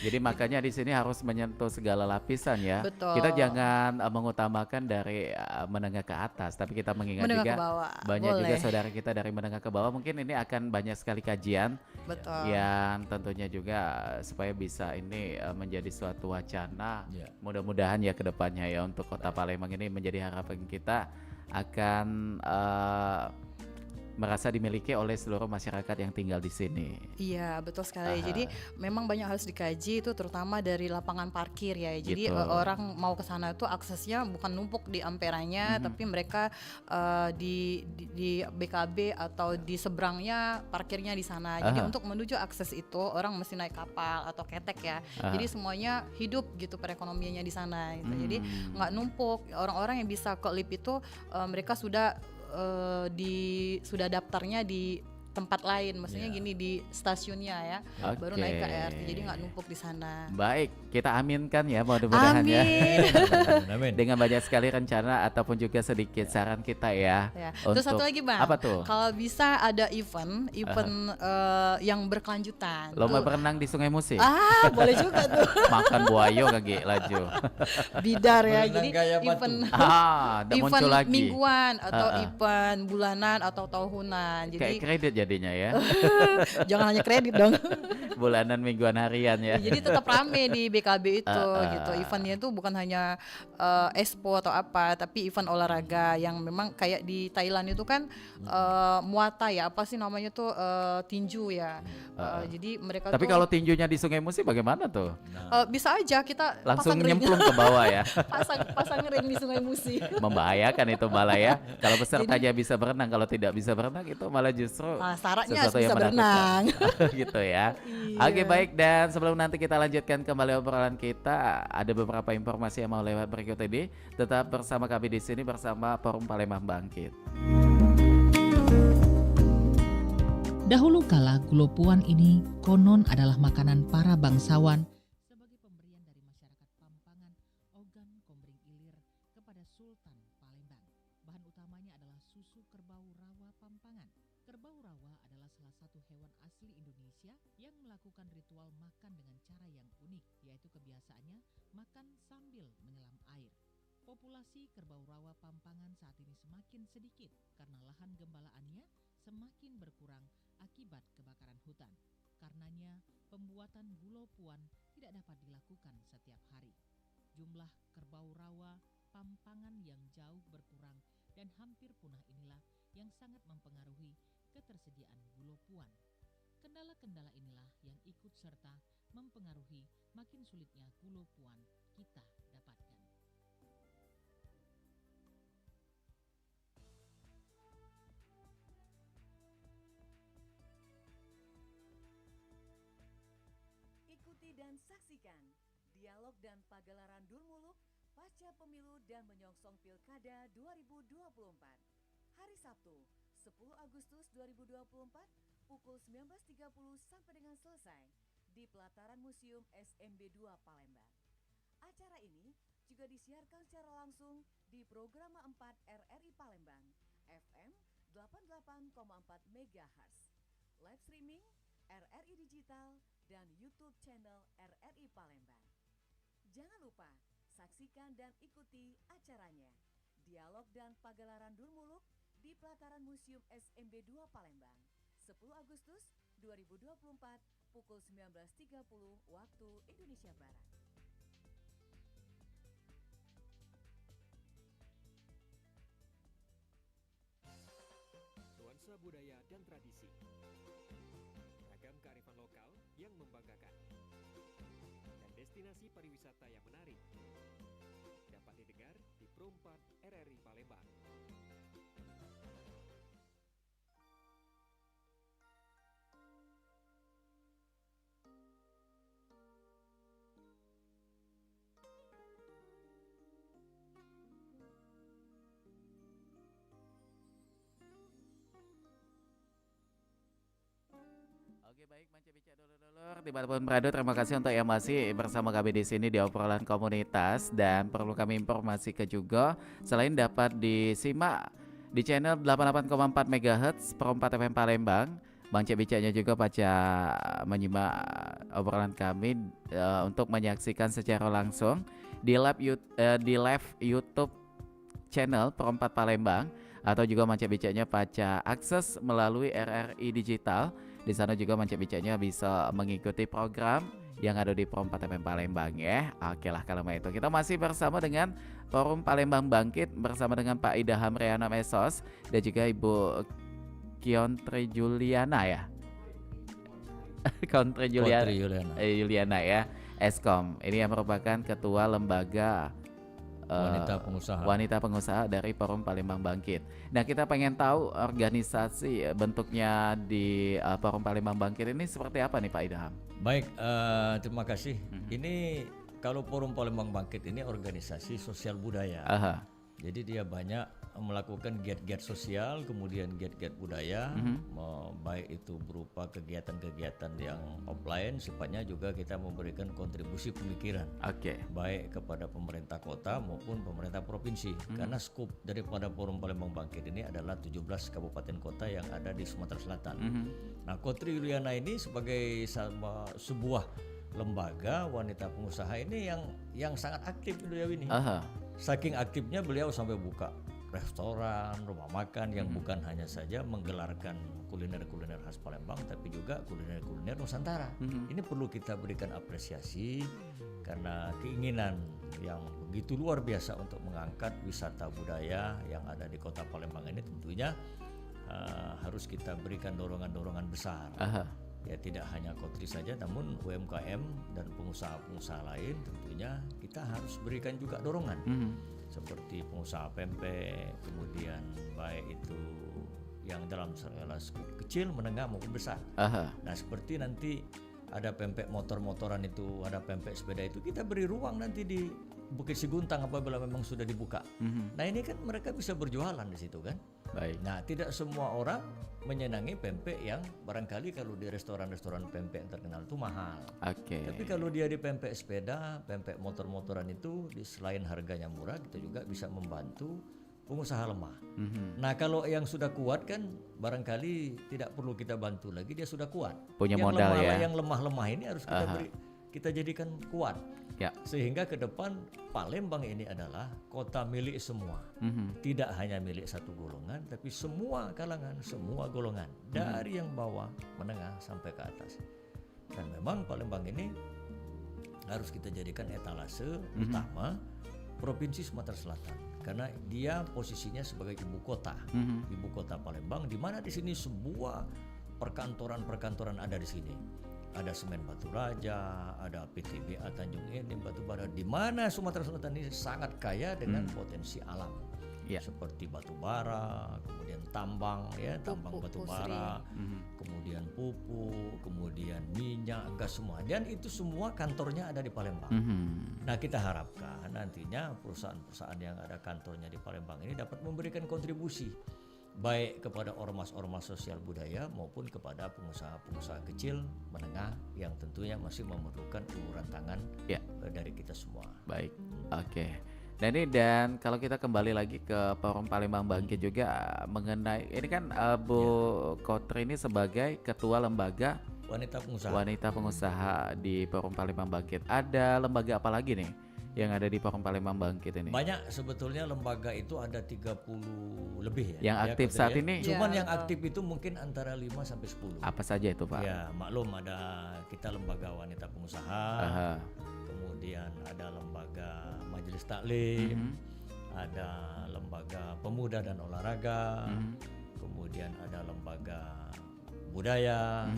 S5: Jadi makanya di sini harus menyentuh segala lapisan ya.
S7: Betul.
S5: Kita jangan mengutamakan dari menengah ke atas, tapi kita mengingat
S7: Menengah
S5: juga
S7: ke bawah.
S5: banyak juga
S7: Boleh.
S5: saudara kita dari menengah ke bawah. Mungkin ini akan banyak sekali kajian
S7: Betul.
S5: yang tentunya juga supaya bisa ini menjadi suatu wacana.
S6: Ya.
S5: Mudah-mudahan ya ke depannya ya untuk Kota Palembang ini menjadi harapan kita akan merasa dimiliki oleh seluruh masyarakat yang tinggal di sini.
S7: Iya, betul sekali. Jadi memang banyak harus dikaji itu, terutama dari lapangan parkir ya. Jadi
S5: Gitu.
S7: orang mau ke sana itu aksesnya bukan numpuk di Amperanya, tapi mereka di BKB atau di seberangnya parkirnya di sana. Jadi untuk menuju akses itu orang mesti naik kapal atau ketek ya. Jadi semuanya hidup gitu perekonomiannya di sana gitu. Jadi nggak numpuk. Orang-orang yang bisa ke lift itu mereka sudah daftarnya di tempat lain, maksudnya gini di stasiunnya ya, baru naik ke RT, jadi nggak numpuk di sana.
S5: Baik, kita aminkan ya mudah-mudahan ya.
S6: Amin.
S5: Dengan banyak sekali rencana ataupun juga sedikit saran kita ya.
S7: Terus satu lagi Bang,
S5: apa tuh?
S7: kalau bisa ada event yang berkelanjutan.
S5: Lomba
S7: Tuh.
S5: berenang di Sungai Musi.
S7: Boleh juga tuh.
S5: Makan buayo kaki laju.
S7: Bidar ya,
S6: Berenang
S7: jadi
S6: gaya batu.
S7: event
S5: Udah muncul
S7: event
S5: lagi.
S7: mingguan atau event bulanan atau tahunan.
S5: Kayak
S7: Jadi
S5: kredit jadinya ya.
S7: jangan hanya kredit dong.
S5: Bulanan, mingguan, harian ya.
S7: Jadi tetap rame di BKB itu gitu. Eventnya itu bukan hanya expo atau apa, tapi event olahraga yang memang kayak di Thailand itu kan Muay ya, apa sih namanya tuh tinju ya. Jadi mereka
S5: Tapi
S7: tuh
S5: kalau tinjunya di Sungai Musi bagaimana tuh?
S7: bisa aja kita
S5: Langsung
S7: pasang ring.
S5: nyemplung ke bawah ya.
S7: pasang ring di Sungai Musi.
S5: Membahayakan itu malah ya. Kalau pesertanya bisa berenang, kalau tidak bisa berenang itu malah justru
S7: Syaratnya harus
S5: sesuatu yang
S7: bisa berenang.
S5: gitu ya.
S7: Iya.
S5: Oke baik, dan sebelum nanti kita lanjutkan kembali obrolan kita, ada beberapa informasi yang mau lewat berikut ini. Tetap bersama kami di sini bersama Forum Palembang Bangkit.
S8: Dahulu kala gulopuan ini konon adalah makanan para bangsawan sebagai pemberian dari masyarakat Pampangan Ogan Kombring Ilir kepada Sultan Palembang. Bahan utamanya adalah susu kerbau rawa Pampangan. Kerbau rawa adalah salah satu hewan asli Indonesia yang melakukan ritual makan dengan cara yang unik, yaitu kebiasaannya makan sambil menyelam air. Populasi kerbau rawa Pampangan saat ini semakin sedikit karena lahan gembalaannya semakin berkurang akibat kebakaran hutan. Karenanya, pembuatan gulopuan tidak dapat dilakukan setiap hari. Jumlah kerbau rawa Pampangan yang jauh berkurang dan hampir punah inilah yang sangat mempengaruhi ketersediaan gulopuan. Kendala-kendala inilah yang ikut serta mempengaruhi makin sulitnya gulopuan kita dapatkan.
S9: Ikuti dan saksikan dialog dan pagelaran Durmuluk pasca pemilu dan menyongsong Pilkada 2024. Hari Sabtu, 10 Agustus 2024, pukul 19.30 sampai dengan selesai di pelataran Museum SMB 2 Palembang. Acara ini juga disiarkan secara langsung di Programa 4 RRI Palembang, FM 88,4 MHz. Live streaming RRI Digital dan YouTube channel RRI Palembang. Jangan lupa saksikan dan ikuti acaranya. Dialog dan pagelaran Durmuluk di pelataran Museum SMB 2 Palembang. 10 Agustus 2024 pukul 19.30 waktu Indonesia Barat.
S1: Nuansa budaya dan tradisi. kearifan lokal yang membanggakan. Dan destinasi pariwisata yang menarik. Dapat didengar di Pro 4 RRI Palembang.
S5: Oke, baik, Manca Bica dulur-dulur dimanapun berada, terima kasih untuk yang masih bersama kami di sini di obrolan komunitas. Dan perlu kami informasikan juga, selain dapat disimak di channel 88,4 MHz Pro 4 FM Palembang, Manca Bicanya juga baca menyimak obrolan kami untuk menyaksikan secara langsung di live YouTube channel Pro 4 Palembang, atau juga Manca Bicanya baca akses melalui RRI Digital. Di sana juga Manca Bicanya bisa mengikuti program yang ada di Pro 4 FM Palembang ya. Oke lah, kalau itu kita masih bersama dengan Forum Palembang Bangkit bersama dengan Pak Idaham Reana Mesos dan juga Ibu Kiontri Juliana ya. Kiontri Juliana ya, Eskom. Ini yang merupakan ketua lembaga wanita pengusaha dari Forum Palembang Bangkit. Nah, kita pengen tahu organisasi bentuknya di Forum Palembang Bangkit ini seperti apa nih Pak Idaham?
S6: Baik, terima kasih. Ini kalau Forum Palembang Bangkit ini organisasi sosial budaya. Jadi dia banyak melakukan giat-giat sosial, kemudian giat-giat budaya, baik itu berupa kegiatan-kegiatan yang offline, sifatnya juga kita memberikan kontribusi pemikiran, baik kepada pemerintah kota maupun pemerintah provinsi. Karena skop daripada Forum Palembang Bangkit ini adalah 17 kabupaten kota yang ada di Sumatera Selatan. Nah, Kotri Yuliana ini sebagai sebuah lembaga wanita pengusaha ini yang sangat aktif beliau ini. Saking aktifnya beliau sampai buka restoran, rumah makan yang bukan hanya saja menggelarkan kuliner-kuliner khas Palembang, tapi juga kuliner-kuliner Nusantara. Ini perlu kita berikan apresiasi karena keinginan yang begitu luar biasa untuk mengangkat wisata budaya yang ada di kota Palembang ini tentunya harus kita berikan dorongan-dorongan besar. Ya, tidak hanya Kotri saja, namun UMKM dan pengusaha-pengusaha lain tentunya kita harus berikan juga dorongan. Seperti pengusaha pempek, kemudian baik itu yang dalam skala kecil, menengah maupun besar. Nah, seperti nanti ada pempek motor-motoran itu, ada pempek sepeda itu, kita beri ruang nanti di Bukit Siguntang apabila memang sudah dibuka. Nah, ini kan mereka bisa berjualan di situ kan.
S5: Baik.
S6: Nah, tidak semua orang menyenangi pempek yang barangkali kalau di restoran-restoran pempek yang terkenal itu mahal. Tapi kalau dia di pempek sepeda, pempek motor-motoran itu, selain harganya murah, kita juga bisa membantu pengusaha lemah. Nah, kalau yang sudah kuat kan barangkali tidak perlu kita bantu lagi, dia sudah kuat.
S5: Punya
S6: yang
S5: modal ya.
S6: Yang lemah-lemah ini harus kita beri, kita jadikan kuat. Sehingga ke depan Palembang ini adalah kota milik semua. Tidak hanya milik satu golongan, tapi semua kalangan, semua golongan, dari yang bawah, menengah sampai ke atas. Dan memang Palembang ini harus kita jadikan etalase utama Provinsi Sumatera Selatan, karena dia posisinya sebagai ibu kota, ibu kota Palembang, di mana di sini sebuah perkantoran ada di sini. Ada Semen Batu Raja, ada PTBA Tanjung Enim Batubara, di mana Sumatera Selatan ini sangat kaya dengan potensi alam. Seperti batu bara, kemudian tambang ya, tambang batu bara, kemudian pupuk, kemudian minyak, gas, semua. Dan itu semua kantornya ada di Palembang. Nah, kita harapkan nantinya perusahaan-perusahaan yang ada kantornya di Palembang ini dapat memberikan kontribusi baik kepada ormas-ormas sosial budaya maupun kepada pengusaha-pengusaha kecil menengah yang tentunya masih memerlukan uluran tangan dari kita semua.
S5: Baik, Nah, dan kalau kita kembali lagi ke Forum Palembang Bangkit juga mengenai ini kan Bu Kotri ini sebagai ketua lembaga wanita pengusaha di Forum Palembang Bangkit. Ada lembaga apa lagi nih yang ada di Forum Palembang Bangkit ini?
S6: Banyak sebetulnya lembaga itu, ada 30 lebih
S5: ya. Yang aktif saat ini?
S6: Cuman yang aktif itu mungkin antara 5 sampai 10.
S5: Apa saja itu, Pak?
S6: Ya, maklum ada kita lembaga wanita pengusaha, kemudian ada lembaga majelis taklim, ada lembaga pemuda dan olahraga, kemudian ada lembaga budaya,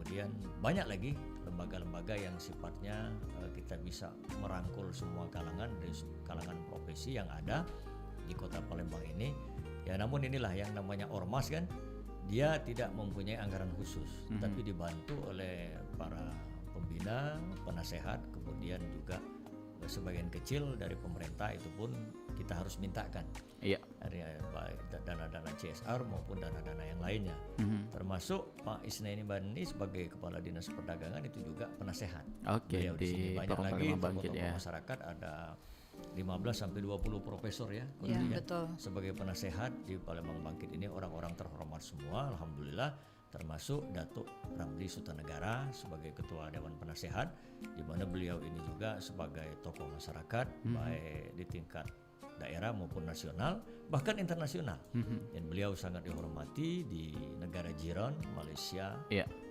S6: kemudian banyak lagi lembaga-lembaga yang sifatnya kita bisa merangkul semua kalangan dari kalangan profesi yang ada di Kota Palembang ini. Ya namun inilah yang namanya ormas kan, dia tidak mempunyai anggaran khusus, tapi dibantu oleh para pembina, penasehat, kemudian juga sebagian kecil dari pemerintah itu pun kita harus mintakan. Iya. Dari baik dana-dana CSR maupun dana-dana yang lainnya. Termasuk Pak Isnaini Bani sebagai Kepala Dinas Perdagangan itu juga penasehat. Oke. Di banyak lagi tokoh-tokoh masyarakat, ada 15 sampai 20 profesor ya,
S7: betul.
S6: Sebagai penasehat di Palembang Bangkit ini orang-orang terhormat semua, alhamdulillah, termasuk Datuk Ramli Sutanegara sebagai Ketua Dewan Penasehat, di mana beliau ini juga sebagai tokoh masyarakat baik di tingkat daerah maupun nasional bahkan internasional. Dan beliau sangat dihormati di negara jiran Malaysia,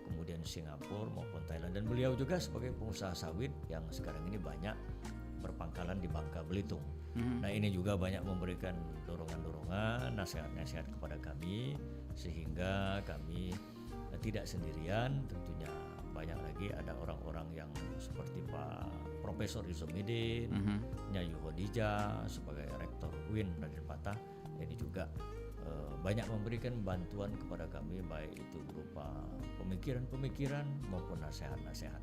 S6: kemudian Singapura maupun Thailand, dan beliau juga sebagai pengusaha sawit yang sekarang ini banyak berpangkalan di Bangka Belitung. Nah ini juga banyak memberikan dorongan-dorongan, nasihat-nasihat kepada kami sehingga kami tidak sendirian. Tentunya banyak lagi ada orang-orang yang seperti Pak Profesor Yusomidin, Nyayu Khadijah sebagai Rektor UIN Raden Patah, ini juga banyak memberikan bantuan kepada kami baik itu berupa pemikiran-pemikiran maupun nasihat-nasihat.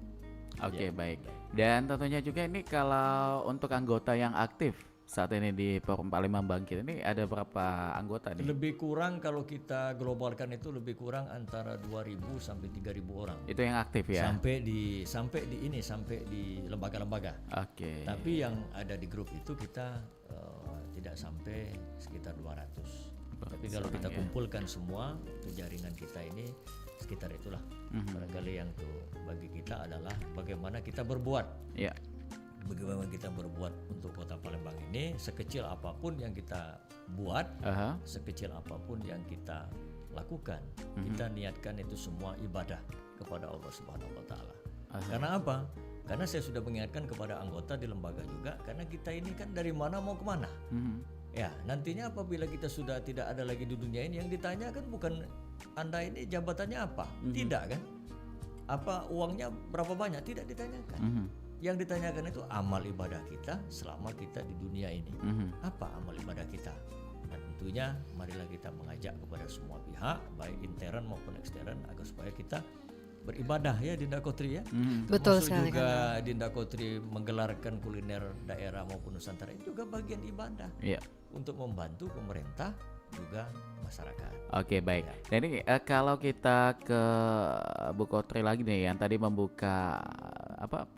S5: Oke, baik. Dan tentunya juga ini kalau untuk anggota yang aktif saat ini di Forum Palembang Bangkit ini ada berapa anggota nih?
S6: Lebih kurang kalau kita globalkan itu lebih kurang antara 2.000 sampai 3.000 orang.
S5: Itu yang aktif ya? Sampai
S6: di lembaga-lembaga. Oke. Tapi yang ada di grup itu kita tidak sampai sekitar 200. Tapi kalau kita kumpulkan semua itu jaringan kita ini sekitar itulah. Barangkali yang tuh bagi kita adalah bagaimana kita berbuat. Ya. Bagaimana kita berbuat untuk Kota Palembang ini, sekecil apapun yang kita buat, sekecil apapun yang kita lakukan, kita niatkan itu semua ibadah kepada Allah Subhanahu wa taala. Karena apa? Karena saya sudah mengingatkan kepada anggota di lembaga juga, karena kita ini kan dari mana mau kemana. Ya, nantinya apabila kita sudah tidak ada lagi di dunia ini, yang ditanya kan bukan Anda ini jabatannya apa, tidak kan? Apa uangnya berapa banyak, tidak ditanyakan. Yang ditanyakan itu amal ibadah kita selama kita di dunia ini. Apa amal ibadah kita? Dan tentunya marilah kita mengajak kepada semua pihak, baik intern maupun ekstern, agar supaya kita beribadah ya Dinda Kotri ya.
S7: Betul
S6: sekali. Juga Dinda Kotri menggelarkan kuliner daerah maupun Nusantara itu juga bagian ibadah. Untuk membantu pemerintah juga masyarakat.
S5: Oke, baik. Dan ini kalau kita ke Bu Kotri lagi nih yang tadi membuka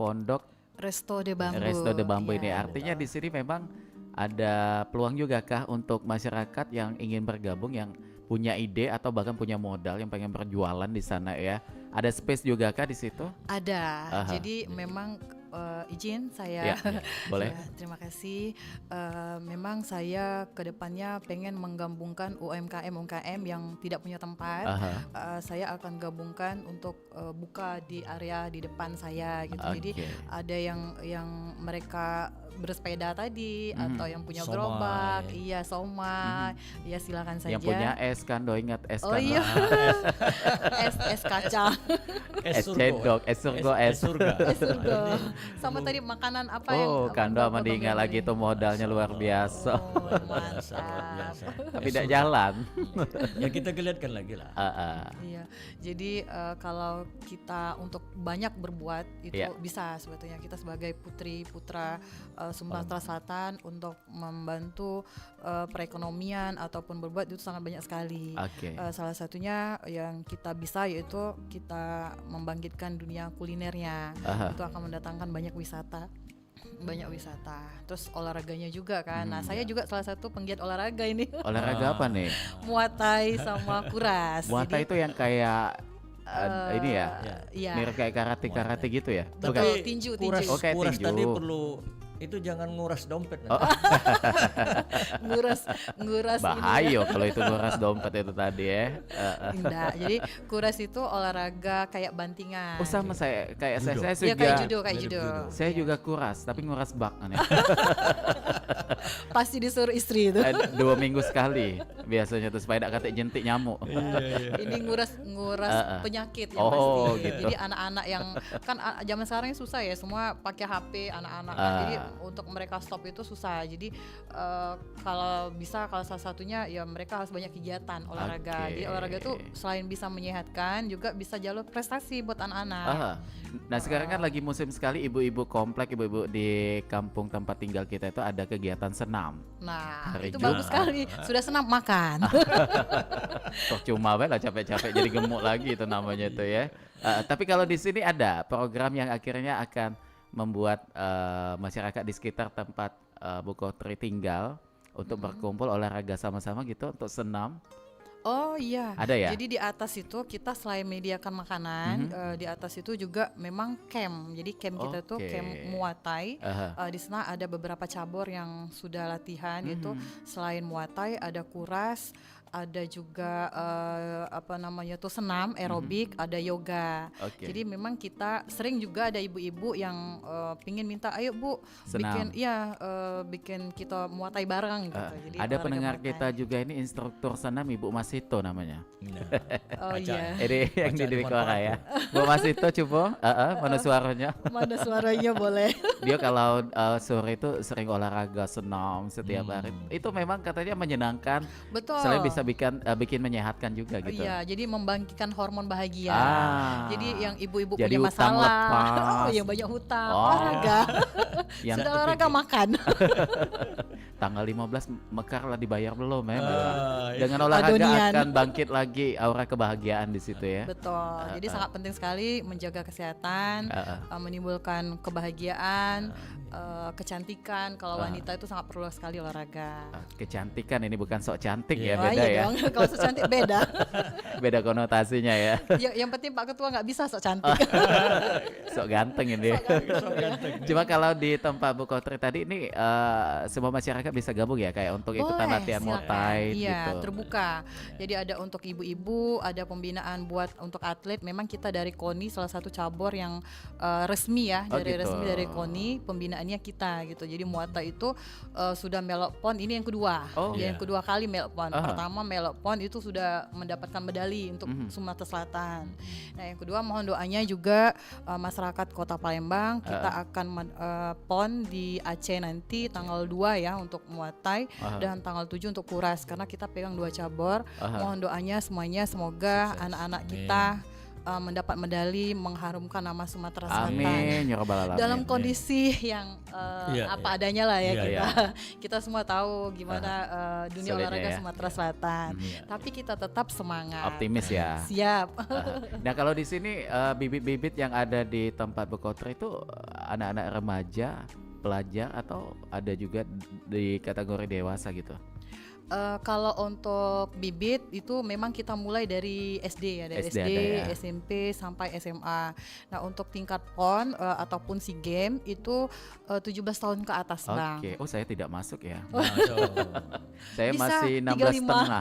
S5: pondok
S7: Resto de Bambu.
S5: Resto de Bambu ini artinya di sini memang ada peluang juga kah untuk masyarakat yang ingin bergabung, yang punya ide atau bahkan punya modal yang pengen berjualan di sana ya? Ada space juga kah di situ?
S7: Ada. Jadi memang izin saya
S5: boleh.
S7: Terima kasih. Memang saya kedepannya pengen menggabungkan UMKM yang tidak punya tempat. Saya akan gabungkan untuk buka di area di depan saya gitu. Jadi ada yang mereka bersepeda tadi atau yang punya gerobak, somai, ya silakan saja.
S5: Yang punya es kan, ingat es kan.
S7: Oh iya. es kacang.
S5: Es cendok, es surga.
S7: Sama tadi makanan apa yang
S5: Kando Mandinga lagi itu modalnya luar biasa.
S7: Mantap.
S5: Tapi tidak jalan.
S6: Ya kita lihatkan lagi lah.
S7: Iya. Jadi kalau kita untuk banyak berbuat itu bisa sebetulnya kita sebagai putri putra Sumatera Selatan untuk membantu perekonomian ataupun berbuat itu sangat banyak sekali. Salah satunya yang kita bisa yaitu kita membangkitkan dunia kulinernya. Itu akan mendatangkan banyak wisata. Terus olahraganya juga kan. Nah saya juga salah satu penggiat olahraga ini.
S5: Olahraga apa nih?
S7: Muay Thai sama kuras.
S5: Muay Thai itu yang kayak ini ya, mirip kayak karate gitu ya.
S7: Betul, tinju.
S6: Kuras tadi perlu itu jangan nguras dompet
S5: Oh.
S6: nanti.
S7: nguras
S5: Bahaya kalau itu nguras dompet itu tadi ya.
S7: Enggak, jadi kuras itu olahraga kayak bantingan.
S5: Oh sama saya kayak
S6: Judo.
S5: saya
S7: Ya
S5: juga.
S7: kayak judo,
S6: Mirip judo.
S5: Saya
S7: Iya.
S5: juga kuras tapi nguras bak aneh.
S7: Pasti disuruh istri itu.
S5: 2 minggu sekali biasanya tuh supaya tidak katek jentik nyamuk.
S7: Ini nguras penyakit ya
S5: Oh,
S7: pasti.
S5: gitu.
S7: Jadi anak-anak yang kan zaman sekarang ini susah ya, semua pakai HP anak-anak. Jadi untuk mereka stop itu susah. Jadi kalau bisa, kalau salah satunya ya mereka harus banyak kegiatan olahraga.
S5: Oke.
S7: Jadi olahraga itu selain bisa menyehatkan juga bisa jalur prestasi buat anak-anak.
S5: Nah sekarang kan lagi musim sekali ibu-ibu komplek, ibu-ibu di kampung tempat tinggal kita itu ada kegiatan senam.
S7: Nah,
S5: Hari
S7: itu
S5: Jumat.
S7: bagus sekali. Sudah senam makan.
S5: Toh cuma lah capek-capek jadi gemuk lagi itu namanya itu ya. Tapi kalau di sini ada program yang akhirnya akan membuat masyarakat di sekitar tempat Bu Kotri tinggal untuk berkumpul olahraga sama-sama gitu untuk senam.
S7: Oh iya.
S5: Ada ya?
S7: Jadi di atas itu kita selain menyediakan makanan, di atas itu juga memang camp. Jadi camp kita tuh
S5: Oke.
S7: camp Muay Thai. Di sana ada beberapa cabur yang sudah latihan itu. Selain Muay Thai ada kuras, ada juga apa namanya tuh senam, aerobik, ada yoga.
S5: Oke.
S7: Jadi memang kita sering juga ada ibu-ibu yang pingin minta, ayo Bu,
S5: Senam.
S7: bikin kita Muay Thai bareng gitu. Jadi
S5: Ada
S7: olahraga
S5: pendengar
S7: Muay Thai.
S5: kita juga ini instruktur senam Ibu Masito namanya.
S6: Nah,
S7: Oh
S6: baca.
S7: iya.
S5: Ini yang
S6: Baca
S5: di
S6: di
S5: Kora ya.
S6: manfaat.
S5: Bu Masito coba, mana suaranya?
S7: Mana suaranya boleh.
S5: Dia kalau sore itu sering olahraga senam setiap hari. Itu memang katanya menyenangkan.
S7: Betul.
S5: Selain bisa bikin menyehatkan juga gitu.
S7: Iya, jadi membangkitkan hormon bahagia.
S5: Ah.
S7: Jadi yang ibu-ibu
S5: Jadi
S7: punya
S5: hutang
S7: masalah,
S5: lepas.
S7: yang banyak hutang,
S5: Oh.
S7: olahraga.
S5: Yang
S7: Sudah olahraga makan.
S5: tanggal 15 mekar lah dibayar belum ya.
S6: Iya.
S5: Dengan olahraga
S7: Adonian.
S5: akan bangkit lagi aura kebahagiaan di situ ya.
S7: Betul. Jadi sangat penting sekali menjaga kesehatan, menimbulkan kebahagiaan, kecantikan. Kalau wanita itu sangat perlu sekali olahraga.
S5: Kecantikan ini bukan sok cantik ya,
S7: Wah,
S5: beda
S7: iya
S5: ya.
S7: dong. Kalau secantik beda.
S5: Beda konotasinya ya.
S7: Yang penting Pak Ketua nggak bisa sok cantik.
S5: Sok ganteng ini. Cuma kalau di tempat Bu Kotri tadi ini semua masyarakat bisa gabung ya kayak untuk ikutan
S7: Boleh,
S5: latihan Muay
S7: silakan.
S5: Thai
S7: Iya,
S5: gitu.
S7: terbuka. Jadi ada untuk ibu-ibu, ada pembinaan buat untuk atlet. Memang kita dari KONI salah satu cabur yang resmi ya,
S5: Oh,
S7: dari
S5: gitu.
S7: resmi dari KONI, pembinaannya kita gitu. Jadi Muay Thai itu sudah melok PON, ini yang kedua.
S5: Oh,
S7: Yang kedua kali melok PON.
S5: Aha.
S7: Pertama melok PON itu sudah mendapatkan medali untuk Sumatera Selatan. Nah, yang kedua mohon doanya juga masyarakat Kota Palembang, kita akan PON di Aceh nanti tanggal 2 ya untuk Muay Thai dan tanggal 7 untuk kuras karena kita pegang 2 cabur. Mohon doanya semuanya semoga anak-anak kita mendapat medali mengharumkan nama Sumatera Selatan.
S5: Amin ya rabbal alamin.
S7: Dalam kondisi yang
S6: Iya,
S7: apa adanya lah ya
S6: Iya,
S7: kita. Kita semua tahu gimana dunia
S5: Sulitnya
S7: olahraga
S5: ya.
S7: Sumatera Selatan. Tapi kita tetap semangat.
S5: Optimis ya.
S7: Siap.
S5: Nah kalau di sini bibit-bibit yang ada di tempat Bu Kotri itu anak-anak remaja, pelajar atau ada juga di kategori dewasa gitu?
S7: Kalau untuk bibit itu memang kita mulai dari SD ya, dari
S5: SD ada ya.
S7: SMP sampai SMA. Nah untuk tingkat PON ataupun SEA Games itu 17 tahun ke atas Bang.
S5: Oke, oh saya tidak masuk ya.
S6: Masuk.
S5: Saya
S7: Bisa,
S5: masih 16 setengah.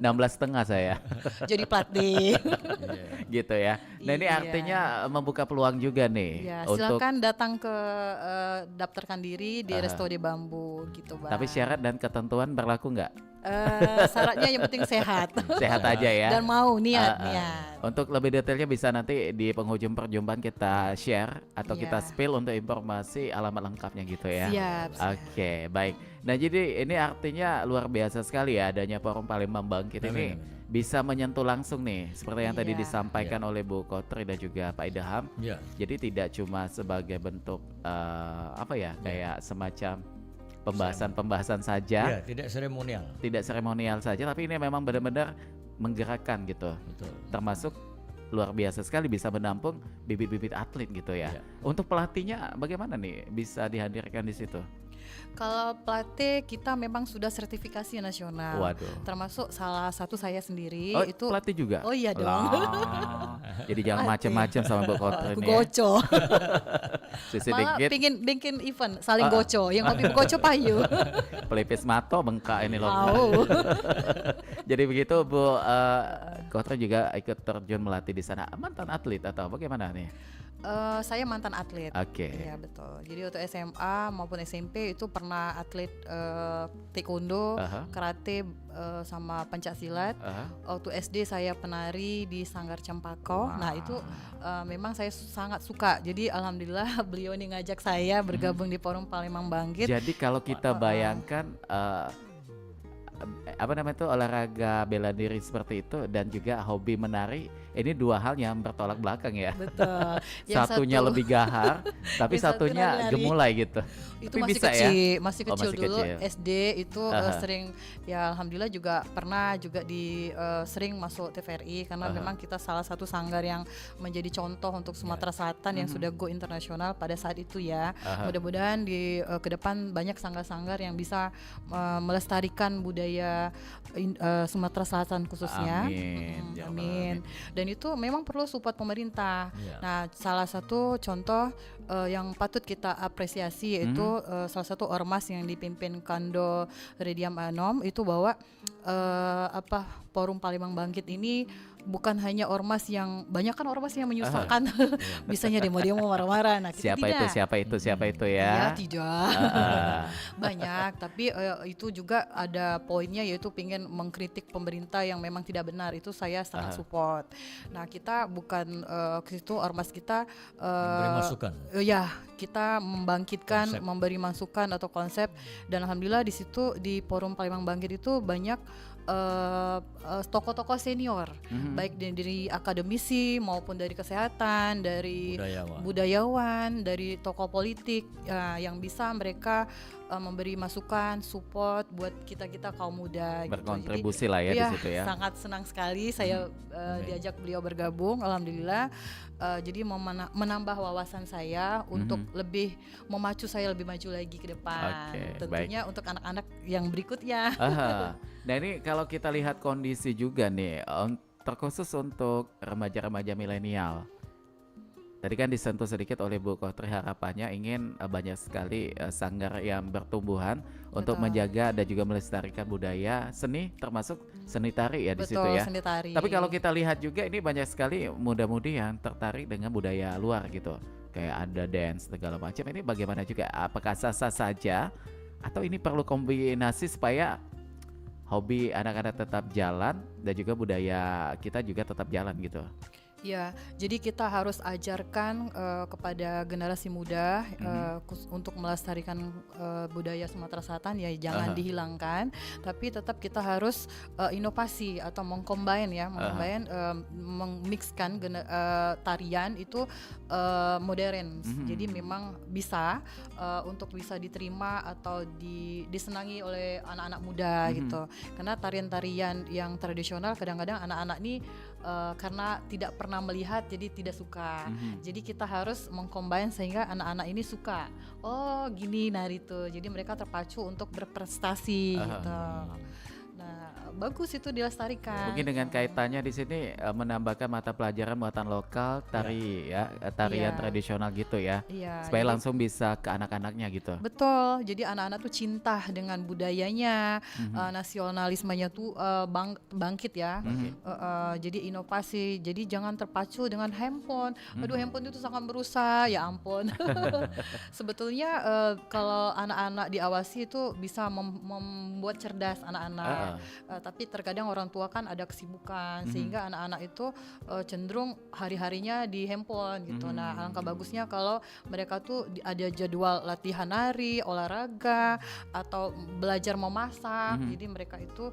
S5: 16 setengah saya.
S7: Jadi platnik.
S5: Gitu ya. Nah ini
S7: Iya.
S5: artinya membuka peluang juga nih
S7: Ya,
S5: untuk
S7: silakan datang ke daftarkan diri di Resto de Bambu gitu Bang.
S5: tapi syarat dan ketentuan berlaku nggak?
S7: Syaratnya yang penting sehat.
S5: Sehat aja ya.
S7: Dan mau niat.
S5: Untuk lebih detailnya bisa nanti di penghujung perjumpaan kita share atau kita
S7: Iya.
S5: spill untuk informasi alamat lengkapnya gitu ya.
S7: Siap.
S5: Oke, baik. Nah, jadi ini artinya luar biasa sekali ya adanya Forum Palembang Bangkit ini bisa menyentuh langsung nih seperti yang tadi
S7: Iya.
S5: disampaikan oleh Bu Kotri dan juga Pak Idham.
S6: Iya.
S5: Jadi tidak cuma sebagai bentuk apa ya, kayak semacam pembahasan saja,
S6: Iya, tidak seremonial.
S5: tidak seremonial saja, tapi ini memang benar-benar menggerakkan gitu.
S6: Betul.
S5: Termasuk luar biasa sekali bisa menampung bibit-bibit atlet gitu ya.
S6: Iya.
S5: Untuk pelatihnya bagaimana nih bisa dihadirkan di situ?
S7: Kalau pelatih kita memang sudah sertifikasi nasional.
S5: Waduh.
S7: Termasuk salah satu saya sendiri
S5: Oh,
S7: itu.
S5: pelatih juga?
S7: Oh iya dong.
S5: Lah. Jadi jangan
S7: Pelatih.
S5: macam-macam sama Bu Kotri
S7: Aku
S5: nih. Ya.
S7: goco.
S5: Sisi
S7: Malah
S5: dikit
S7: pingin bikin event saling goco, yang hobi goco payu.
S5: pelipis mato bengkak ini loh.
S7: Tahu.
S5: Jadi begitu Bu, Kotre juga ikut terjun melatih di sana. Mantan atlet atau bagaimana nih?
S7: Saya mantan atlet.
S5: Oke.
S7: Iya betul. Jadi waktu SMA maupun SMP itu pernah atlet taekwondo, karate, sama pencak silat. Waktu SD saya penari di Sanggar Cempaka. Nah itu memang saya sangat suka. Jadi alhamdulillah beliau ini ngajak saya bergabung di Forum Palembang Bangkit.
S5: Jadi kalau kita bayangkan apa namanya itu olahraga bela diri seperti itu dan juga hobi menari, ini dua hal yang bertolak belakang ya.
S7: Betul.
S5: Satunya lebih gahar, tapi
S7: yang satu
S5: satunya
S7: nari-nari.
S5: gemulai gitu.
S7: Itu
S5: Tapi
S7: masih
S5: bisa
S7: kecil,
S5: ya?
S7: masih
S5: Oh,
S7: kecil
S5: masih
S7: dulu.
S5: kecil.
S7: SD itu sering ya alhamdulillah juga pernah juga di sering masuk TVRI karena memang kita salah satu sanggar yang menjadi contoh untuk Sumatera Selatan yang sudah go internasional pada saat itu ya. Mudah-mudahan di ke depan banyak sanggar-sanggar yang bisa melestarikan budaya Sumatera Selatan khususnya.
S5: Amin. Ya Allah,
S7: Amin. Dan itu memang perlu support pemerintah.
S6: Iya.
S7: Nah, salah satu contoh yang patut kita apresiasi yaitu salah satu ormas yang dipimpin Kando Rediam Anom itu bahwa Forum Palembang Bangkit ini bukan hanya ormas yang banyak kan ormas yang menyusahkan bisanya demo-demo marah-marah. Nah, kita
S5: siapa itu
S7: ya
S5: ya?
S7: tidak banyak, tapi itu juga ada poinnya yaitu pengen mengkritik pemerintah yang memang tidak benar, itu saya sangat support. Nah kita bukan ke situ ormas kita
S6: Memberi masukan.
S7: ya kita membangkitkan,
S6: Konsep.
S7: memberi masukan atau konsep, dan alhamdulillah di situ di Forum Palembang Bangkit itu banyak tokoh-tokoh senior, baik dari akademisi maupun dari kesehatan, dari budayawan, dari tokoh politik yang bisa mereka memberi masukan, support buat kita kaum muda.
S5: Berkontribusi lah ya di situ ya.
S7: Sangat senang sekali saya diajak beliau bergabung, alhamdulillah. Jadi menambah wawasan saya untuk lebih memacu saya lebih maju lagi ke depan. Tentunya untuk anak-anak yang berikutnya.
S5: Nah ini kalau kita lihat kondisi juga nih, terkhusus untuk remaja-remaja milenial. Tadi kan disentuh sedikit oleh Bu Kotre, harapannya ingin banyak sekali sanggar yang bertumbuhan untuk menjaga dan juga melestarikan budaya seni, termasuk seni tari ya di situ ya.
S7: Seni tari.
S5: Tapi kalau kita lihat juga ini banyak sekali muda-mudi yang tertarik dengan budaya luar gitu, kayak ada dance segala macam. Ini bagaimana juga? Apakah sah-sah saja atau ini perlu kombinasi supaya hobi anak-anak tetap jalan dan juga budaya kita juga tetap jalan gitu?
S7: Ya, jadi kita harus ajarkan kepada generasi muda untuk melestarikan budaya Sumatera Selatan ya, jangan dihilangkan, tapi tetap kita harus inovasi atau mengcombine memixkan tarian itu modern. Jadi memang bisa untuk bisa diterima atau disenangi oleh anak-anak muda gitu. Karena tarian-tarian yang tradisional kadang-kadang anak-anak ini karena tidak pernah melihat jadi tidak suka. Jadi kita harus mengcombine sehingga anak-anak ini suka. Oh gini nari tuh. Jadi mereka terpacu untuk berprestasi gitu. Nah bagus itu dilestarikan.
S5: Mungkin dengan kaitannya di sini menambahkan mata pelajaran muatan lokal tari tarian tradisional gitu ya. Supaya langsung bisa ke anak-anaknya gitu.
S7: Betul. Jadi anak-anak tuh cinta dengan budayanya, nasionalismenya tuh bangkit ya. Jadi inovasi. Jadi jangan terpacu dengan handphone. Aduh handphone itu sangat merusak. Ya ampun. Sebetulnya kalau anak-anak diawasi itu bisa membuat cerdas anak-anak. Tapi terkadang orang tua kan ada kesibukan sehingga anak-anak itu cenderung hari-harinya di handphone gitu. Nah, alangkah bagusnya kalau mereka tuh ada jadwal latihan nari, olahraga atau belajar memasak. Jadi mereka itu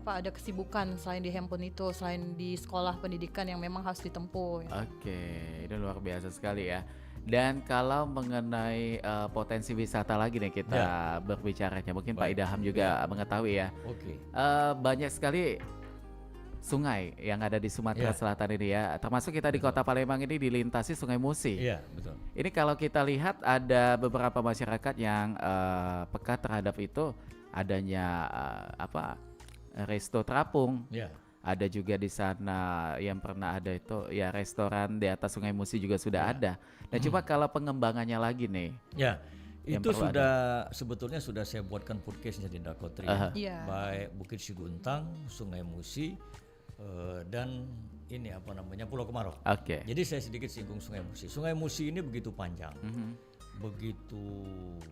S7: ada kesibukan selain di handphone itu, selain di sekolah pendidikan yang memang harus ditempuh.
S5: Ini luar biasa sekali ya. Dan kalau mengenai potensi wisata lagi nih kita berbicaranya, mungkin Pak Idaham juga mengetahui ya. Banyak sekali sungai yang ada di Sumatera Selatan ini ya. Termasuk kita di Kota Palembang ini dilintasi Sungai Musi.
S6: Iya, betul.
S5: Ini kalau kita lihat ada beberapa masyarakat yang peka terhadap itu adanya resto terapung. ada juga di sana yang pernah ada itu ya restoran di atas Sungai Musi juga sudah ada. Nah coba kalau pengembangannya lagi nih.
S6: Ya,
S5: yang
S6: itu
S5: perlu
S6: sudah sebetulnya sudah saya buatkan podcast di Dakotri, baik Bukit Siguntang, Sungai Musi, dan ini apa namanya Pulau Kemarau.
S5: Oke.
S6: Jadi saya sedikit singgung Sungai Musi. Sungai Musi ini begitu panjang, begitu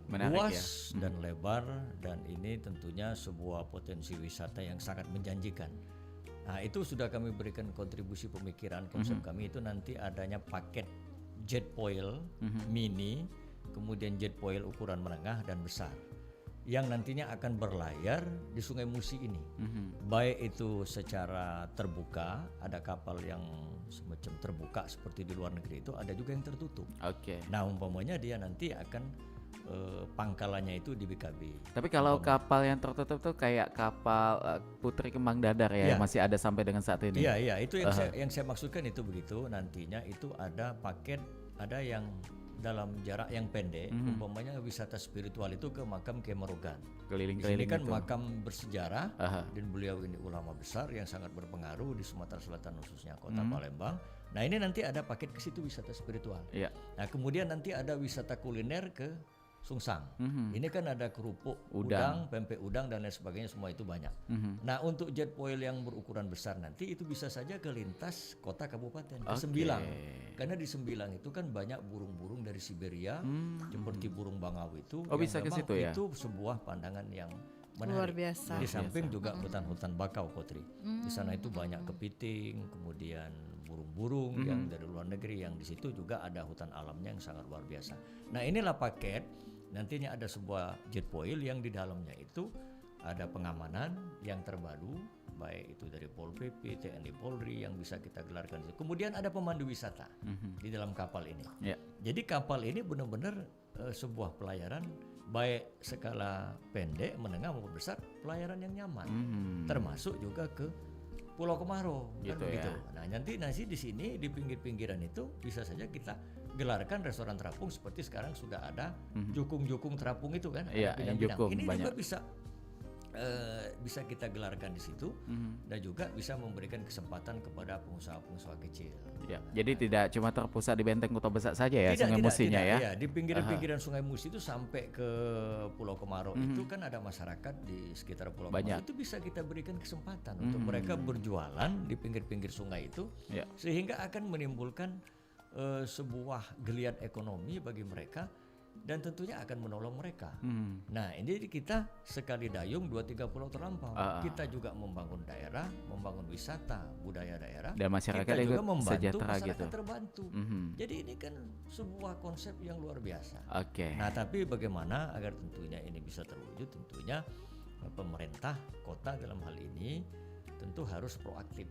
S5: Menarik
S6: luas dan lebar, dan ini tentunya sebuah potensi wisata yang sangat menjanjikan. Nah itu sudah kami berikan kontribusi pemikiran konsep kami itu nanti adanya paket jet foil mini, kemudian jet foil ukuran menengah dan besar yang nantinya akan berlayar di Sungai Musi ini. Baik itu secara terbuka, ada kapal yang semacam terbuka seperti di luar negeri itu, ada juga yang tertutup.
S5: Oke.
S6: Nah umpamanya dia nanti akan pangkalannya itu di BKB.
S5: Tapi kalau kapal yang tertutup tuh kayak kapal Putri Kembang Dadar ya, yang masih ada sampai dengan saat ini.
S6: Iya, itu yang saya maksudkan itu begitu. Nantinya itu ada paket, ada yang dalam jarak yang pendek, umpamanya wisata spiritual itu ke makam Kiai Merogan.
S5: Keliling-keliling
S6: ini kan
S5: itu.
S6: makam bersejarah, dan beliau ini ulama besar yang sangat berpengaruh di Sumatera Selatan khususnya kota Palembang. Nah ini nanti ada paket ke situ wisata spiritual.
S5: Iya.
S6: Nah kemudian nanti ada wisata kuliner ke Sungsang. Ini kan ada kerupuk,
S5: Udang.
S6: pempek udang dan lain sebagainya, semua itu banyak. Nah untuk jet foil yang berukuran besar nanti itu bisa saja ke lintas kota kabupaten ke Sembilang. Karena di Sembilang itu kan banyak burung-burung dari Siberia, seperti burung bangau itu.
S5: Oh bisa ke situ ya?
S6: Itu sebuah pandangan yang menarik.
S7: Luar biasa.
S6: Di samping juga hutan-hutan bakau, Kotri. Di sana itu banyak kepiting, kemudian burung-burung yang dari luar negeri, yang di situ juga ada hutan alamnya yang sangat luar biasa. Nah inilah paket. Nantinya ada sebuah jet foil yang di dalamnya itu ada pengamanan yang terbaru, baik itu dari Pol PP, TNI Polri yang bisa kita gelarkan. Kemudian ada pemandu wisata di dalam kapal ini. Jadi kapal ini benar-benar sebuah pelayaran baik skala pendek, menengah maupun besar, pelayaran yang nyaman. Termasuk juga ke Pulau Kemarau
S5: gitu
S6: kan
S5: ya.
S6: begitu. Nah nanti di sini di pinggir-pinggiran itu bisa saja kita gelarkan restoran terapung seperti sekarang sudah ada jukung-jukung terapung itu kan.
S5: Iya, yang jukung
S6: ini
S5: banyak.
S6: juga bisa kita gelarkan di situ, dan juga bisa memberikan kesempatan kepada pengusaha-pengusaha kecil.
S5: Ya, jadi tidak cuma terpusat di Benteng Kota Besar saja ya, Sungai Musinya ya.
S6: Iya, di pinggiran-pinggiran Sungai Musi itu sampai ke Pulau Kemarau itu kan ada masyarakat di sekitar Pulau Kemarau itu bisa kita berikan kesempatan untuk mereka berjualan di pinggir-pinggir sungai itu, sehingga akan menimbulkan sebuah geliat ekonomi bagi mereka dan tentunya akan menolong mereka. Nah ini kita sekali dayung 2-3 pulau terlampau. Kita juga membangun daerah, membangun wisata budaya daerah,
S5: dan masyarakat
S6: kita juga
S5: ikut
S6: membantu
S5: sejahtera
S6: masyarakat
S5: gitu.
S6: terbantu. Jadi ini kan sebuah konsep yang luar biasa. Nah tapi bagaimana agar tentunya ini bisa terwujud, tentunya pemerintah kota dalam hal ini tentu harus proaktif.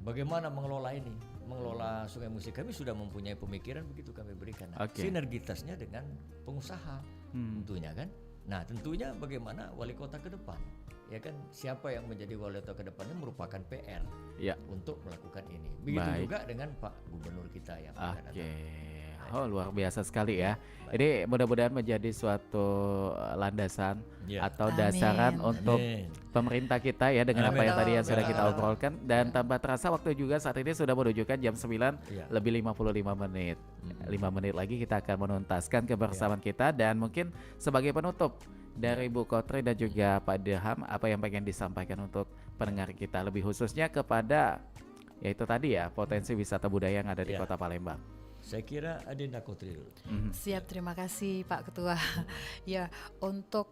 S6: Bagaimana mengelola ini, mengelola Sungai Musi, kami sudah mempunyai pemikiran begitu kami berikan. Sinergitasnya dengan pengusaha tentunya kan. Nah tentunya bagaimana wali kota ke depan, ya kan, siapa yang menjadi wali kota ke depannya merupakan PR untuk melakukan ini. Begitu juga dengan Pak Gubernur kita yang akan datang.
S5: Oh luar biasa sekali ya. Ini mudah-mudahan menjadi suatu landasan atau dasaran untuk pemerintah kita ya, dengan apa yang tadi yang sudah kita obrolkan. Dan tanpa terasa waktu juga saat ini sudah menunjukkan jam 9 lebih 55 menit. 5 menit lagi kita akan menuntaskan kebersamaan kita, dan mungkin sebagai penutup dari Bu Kotri dan juga Pak Dirham, apa yang pengen disampaikan untuk pendengar kita, lebih khususnya kepada yaitu tadi ya potensi wisata budaya yang ada di Kota Palembang.
S6: Saya kira Adinda Kotri dulu.
S7: Siap, terima kasih Pak Ketua. Ya, untuk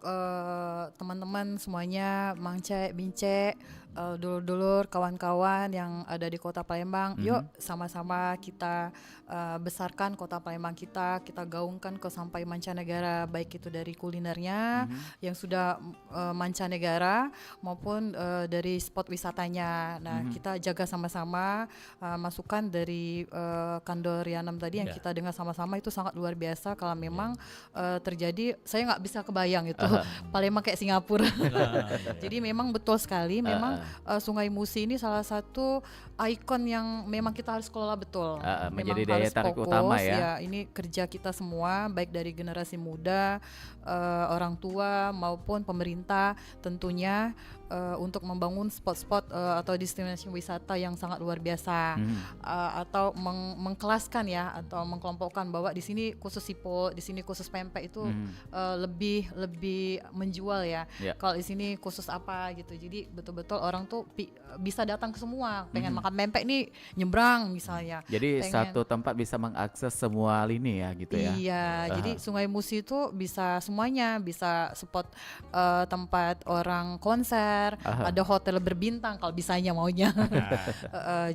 S7: teman-teman semuanya, Mangce, Bince, dulur-dulur, kawan-kawan yang ada di Kota Palembang, yuk sama-sama kita besarkan Kota Palembang kita gaungkan ke sampai mancanegara, baik itu dari kulinernya yang sudah mancanegara maupun dari spot wisatanya. Nah, kita jaga sama-sama, masukan dari Kandor Rianam tadi yang kita dengar sama-sama itu sangat luar biasa. Kalau memang terjadi, saya nggak bisa kebayang itu Palembang kayak Singapura. Jadi memang betul sekali, memang Sungai Musi ini salah satu ikon yang memang kita harus kelola betul.
S5: Menjadi
S7: memang
S5: daya
S7: harus
S5: tarik
S7: fokus,
S5: utama ya.
S7: Ini kerja kita semua, baik dari generasi muda, orang tua maupun pemerintah tentunya. untuk membangun spot-spot atau destinasi wisata yang sangat luar biasa, atau mengkelaskan ya, atau mengkelompokkan bahwa di sini khusus siput, di sini khusus pempek itu lebih menjual ya. Kalau di sini khusus apa gitu. Jadi betul-betul orang tuh bisa datang ke semua. Pengen makan pempek nih nyebrang misalnya.
S5: Jadi satu tempat bisa mengakses semua lini ya gitu ya.
S7: Iya, jadi Sungai Musi itu bisa semuanya, bisa spot tempat orang konser, ada hotel berbintang kalau bisanya maunya.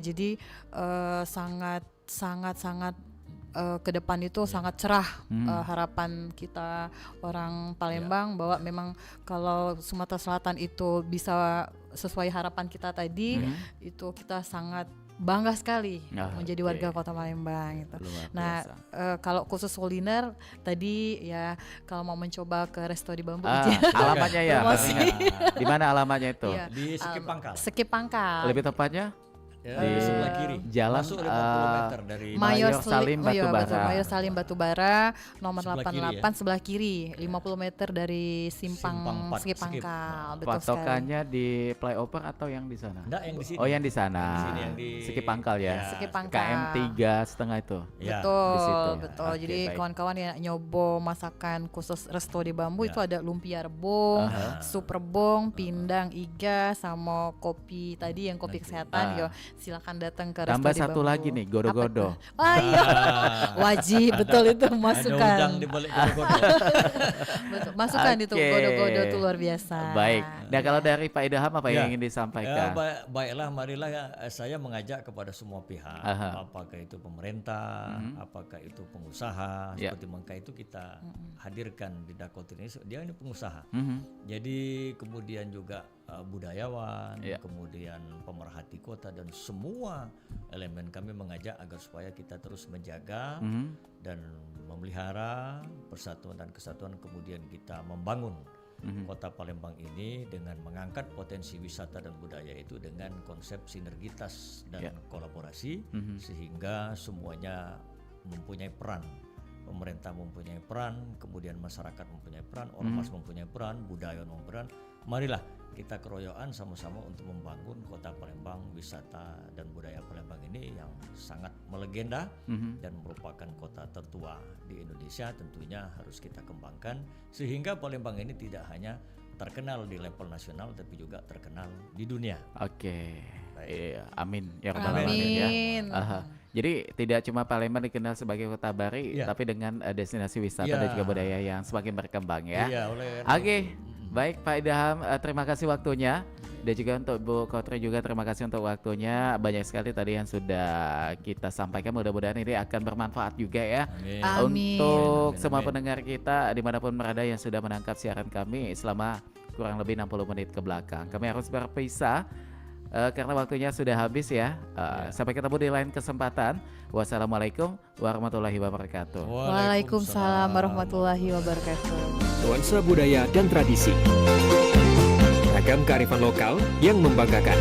S7: Jadi sangat ke depan itu sangat cerah harapan kita orang Palembang bahwa memang kalau Sumatera Selatan itu bisa sesuai harapan kita tadi, itu kita sangat bangga sekali menjadi warga Kota Palembang gitu. Nah, kalau khusus kuliner tadi ya, kalau mau mencoba ke Resto di Bambu
S5: alamatnya ya. Di mana alamatnya itu?
S7: Ya,
S6: di Sekip Pangkal.
S7: Sekip Pangkal.
S5: Lebih tepatnya
S6: di sebelah kiri.
S5: Jalan
S6: masuk 50 meter dari
S5: Mayor Salim Batubara.
S7: Mayor Salim Batubara nomor
S6: Sebelah
S7: 88
S6: kiri,
S7: sebelah kiri, 50 meter dari Simpang Sekip Pangkal. Betul sekali.
S5: Patokannya di flyover atau yang di sana?
S6: Enggak, yang di sini.
S5: Oh, yang di sana.
S6: Yang di sini, yang di
S5: Sekip Pangkal ya.
S7: Sekip Pangkal.
S5: KM 3,5 itu.
S6: Ya.
S7: Betul,
S5: di situ.
S7: betul.
S5: Oke,
S7: Jadi
S5: baik.
S7: kawan-kawan yang nyobo masakan khusus Resto di Bambu itu ada lumpia rebung, sup rebung, pindang, iga, sama kopi tadi yang kopi kesehatan. Yo, silakan datang ke Resto
S5: Tambah
S7: di
S5: satu
S7: Bambu.
S5: lagi nih, godo-godo.
S7: Wah iya, wajib betul itu
S6: Ada
S7: masukkan.
S6: udang di balik godo-godo.
S7: Betul, masukkan itu
S5: Oke.
S7: godo-godo itu luar biasa.
S5: Baik. Nah, kalau
S7: Ya.
S5: dari Pak Idham apa yang ingin disampaikan?
S6: Baiklah, marilah saya mengajak kepada semua pihak, apakah itu pemerintah, apakah itu pengusaha, seperti Mengka itu kita hadirkan di Dakota ini, dia ini pengusaha. Jadi kemudian juga budayawan, kemudian pemerhati kota, dan semua elemen kami mengajak agar supaya kita terus menjaga dan memelihara persatuan dan kesatuan, kemudian kita membangun Kota Palembang ini dengan mengangkat potensi wisata dan budaya itu dengan konsep sinergitas dan kolaborasi, sehingga semuanya mempunyai peran. Pemerintah mempunyai peran, kemudian masyarakat mempunyai peran, ormas mempunyai peran, budayawan mempunyai peran. Marilah kita keroyokan sama-sama untuk membangun Kota Palembang, wisata dan budaya Palembang ini yang sangat melegenda dan merupakan kota tertua di Indonesia. Tentunya harus kita kembangkan sehingga Palembang ini tidak hanya terkenal di level nasional tapi juga terkenal di dunia.
S5: Oke. Iya, amin ya
S7: Amin.
S5: rabbal alamin ya. Jadi tidak cuma Palembang dikenal sebagai kota baru, tapi dengan destinasi wisata dan juga budaya yang semakin berkembang ya. Oke. Baik Pak Idham, terima kasih waktunya. Dan juga untuk Bu Kotri juga terima kasih untuk waktunya. Banyak sekali tadi yang sudah kita sampaikan. Mudah-mudahan ini akan bermanfaat juga ya.
S7: Amin.
S5: Untuk semua pendengar kita dimanapun berada yang sudah menangkap siaran kami selama kurang lebih 60 menit ke belakang. Kami harus berpisah karena waktunya sudah habis ya. Sampai ketemu di lain kesempatan. Wassalamualaikum warahmatullahi wabarakatuh.
S7: Waalaikumsalam warahmatullahi wabarakatuh.
S1: Nuansa budaya dan tradisi, ragam kearifan lokal yang membanggakan,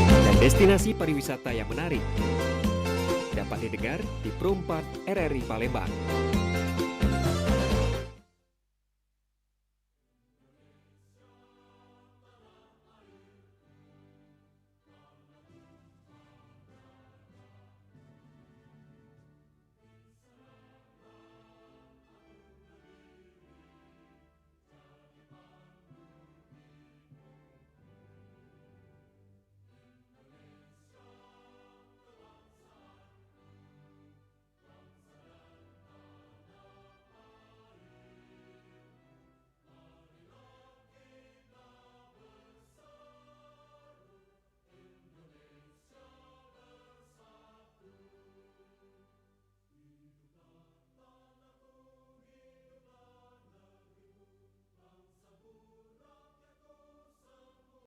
S1: dan destinasi pariwisata yang menarik dapat didengar di Pro 4 RRI Palembang.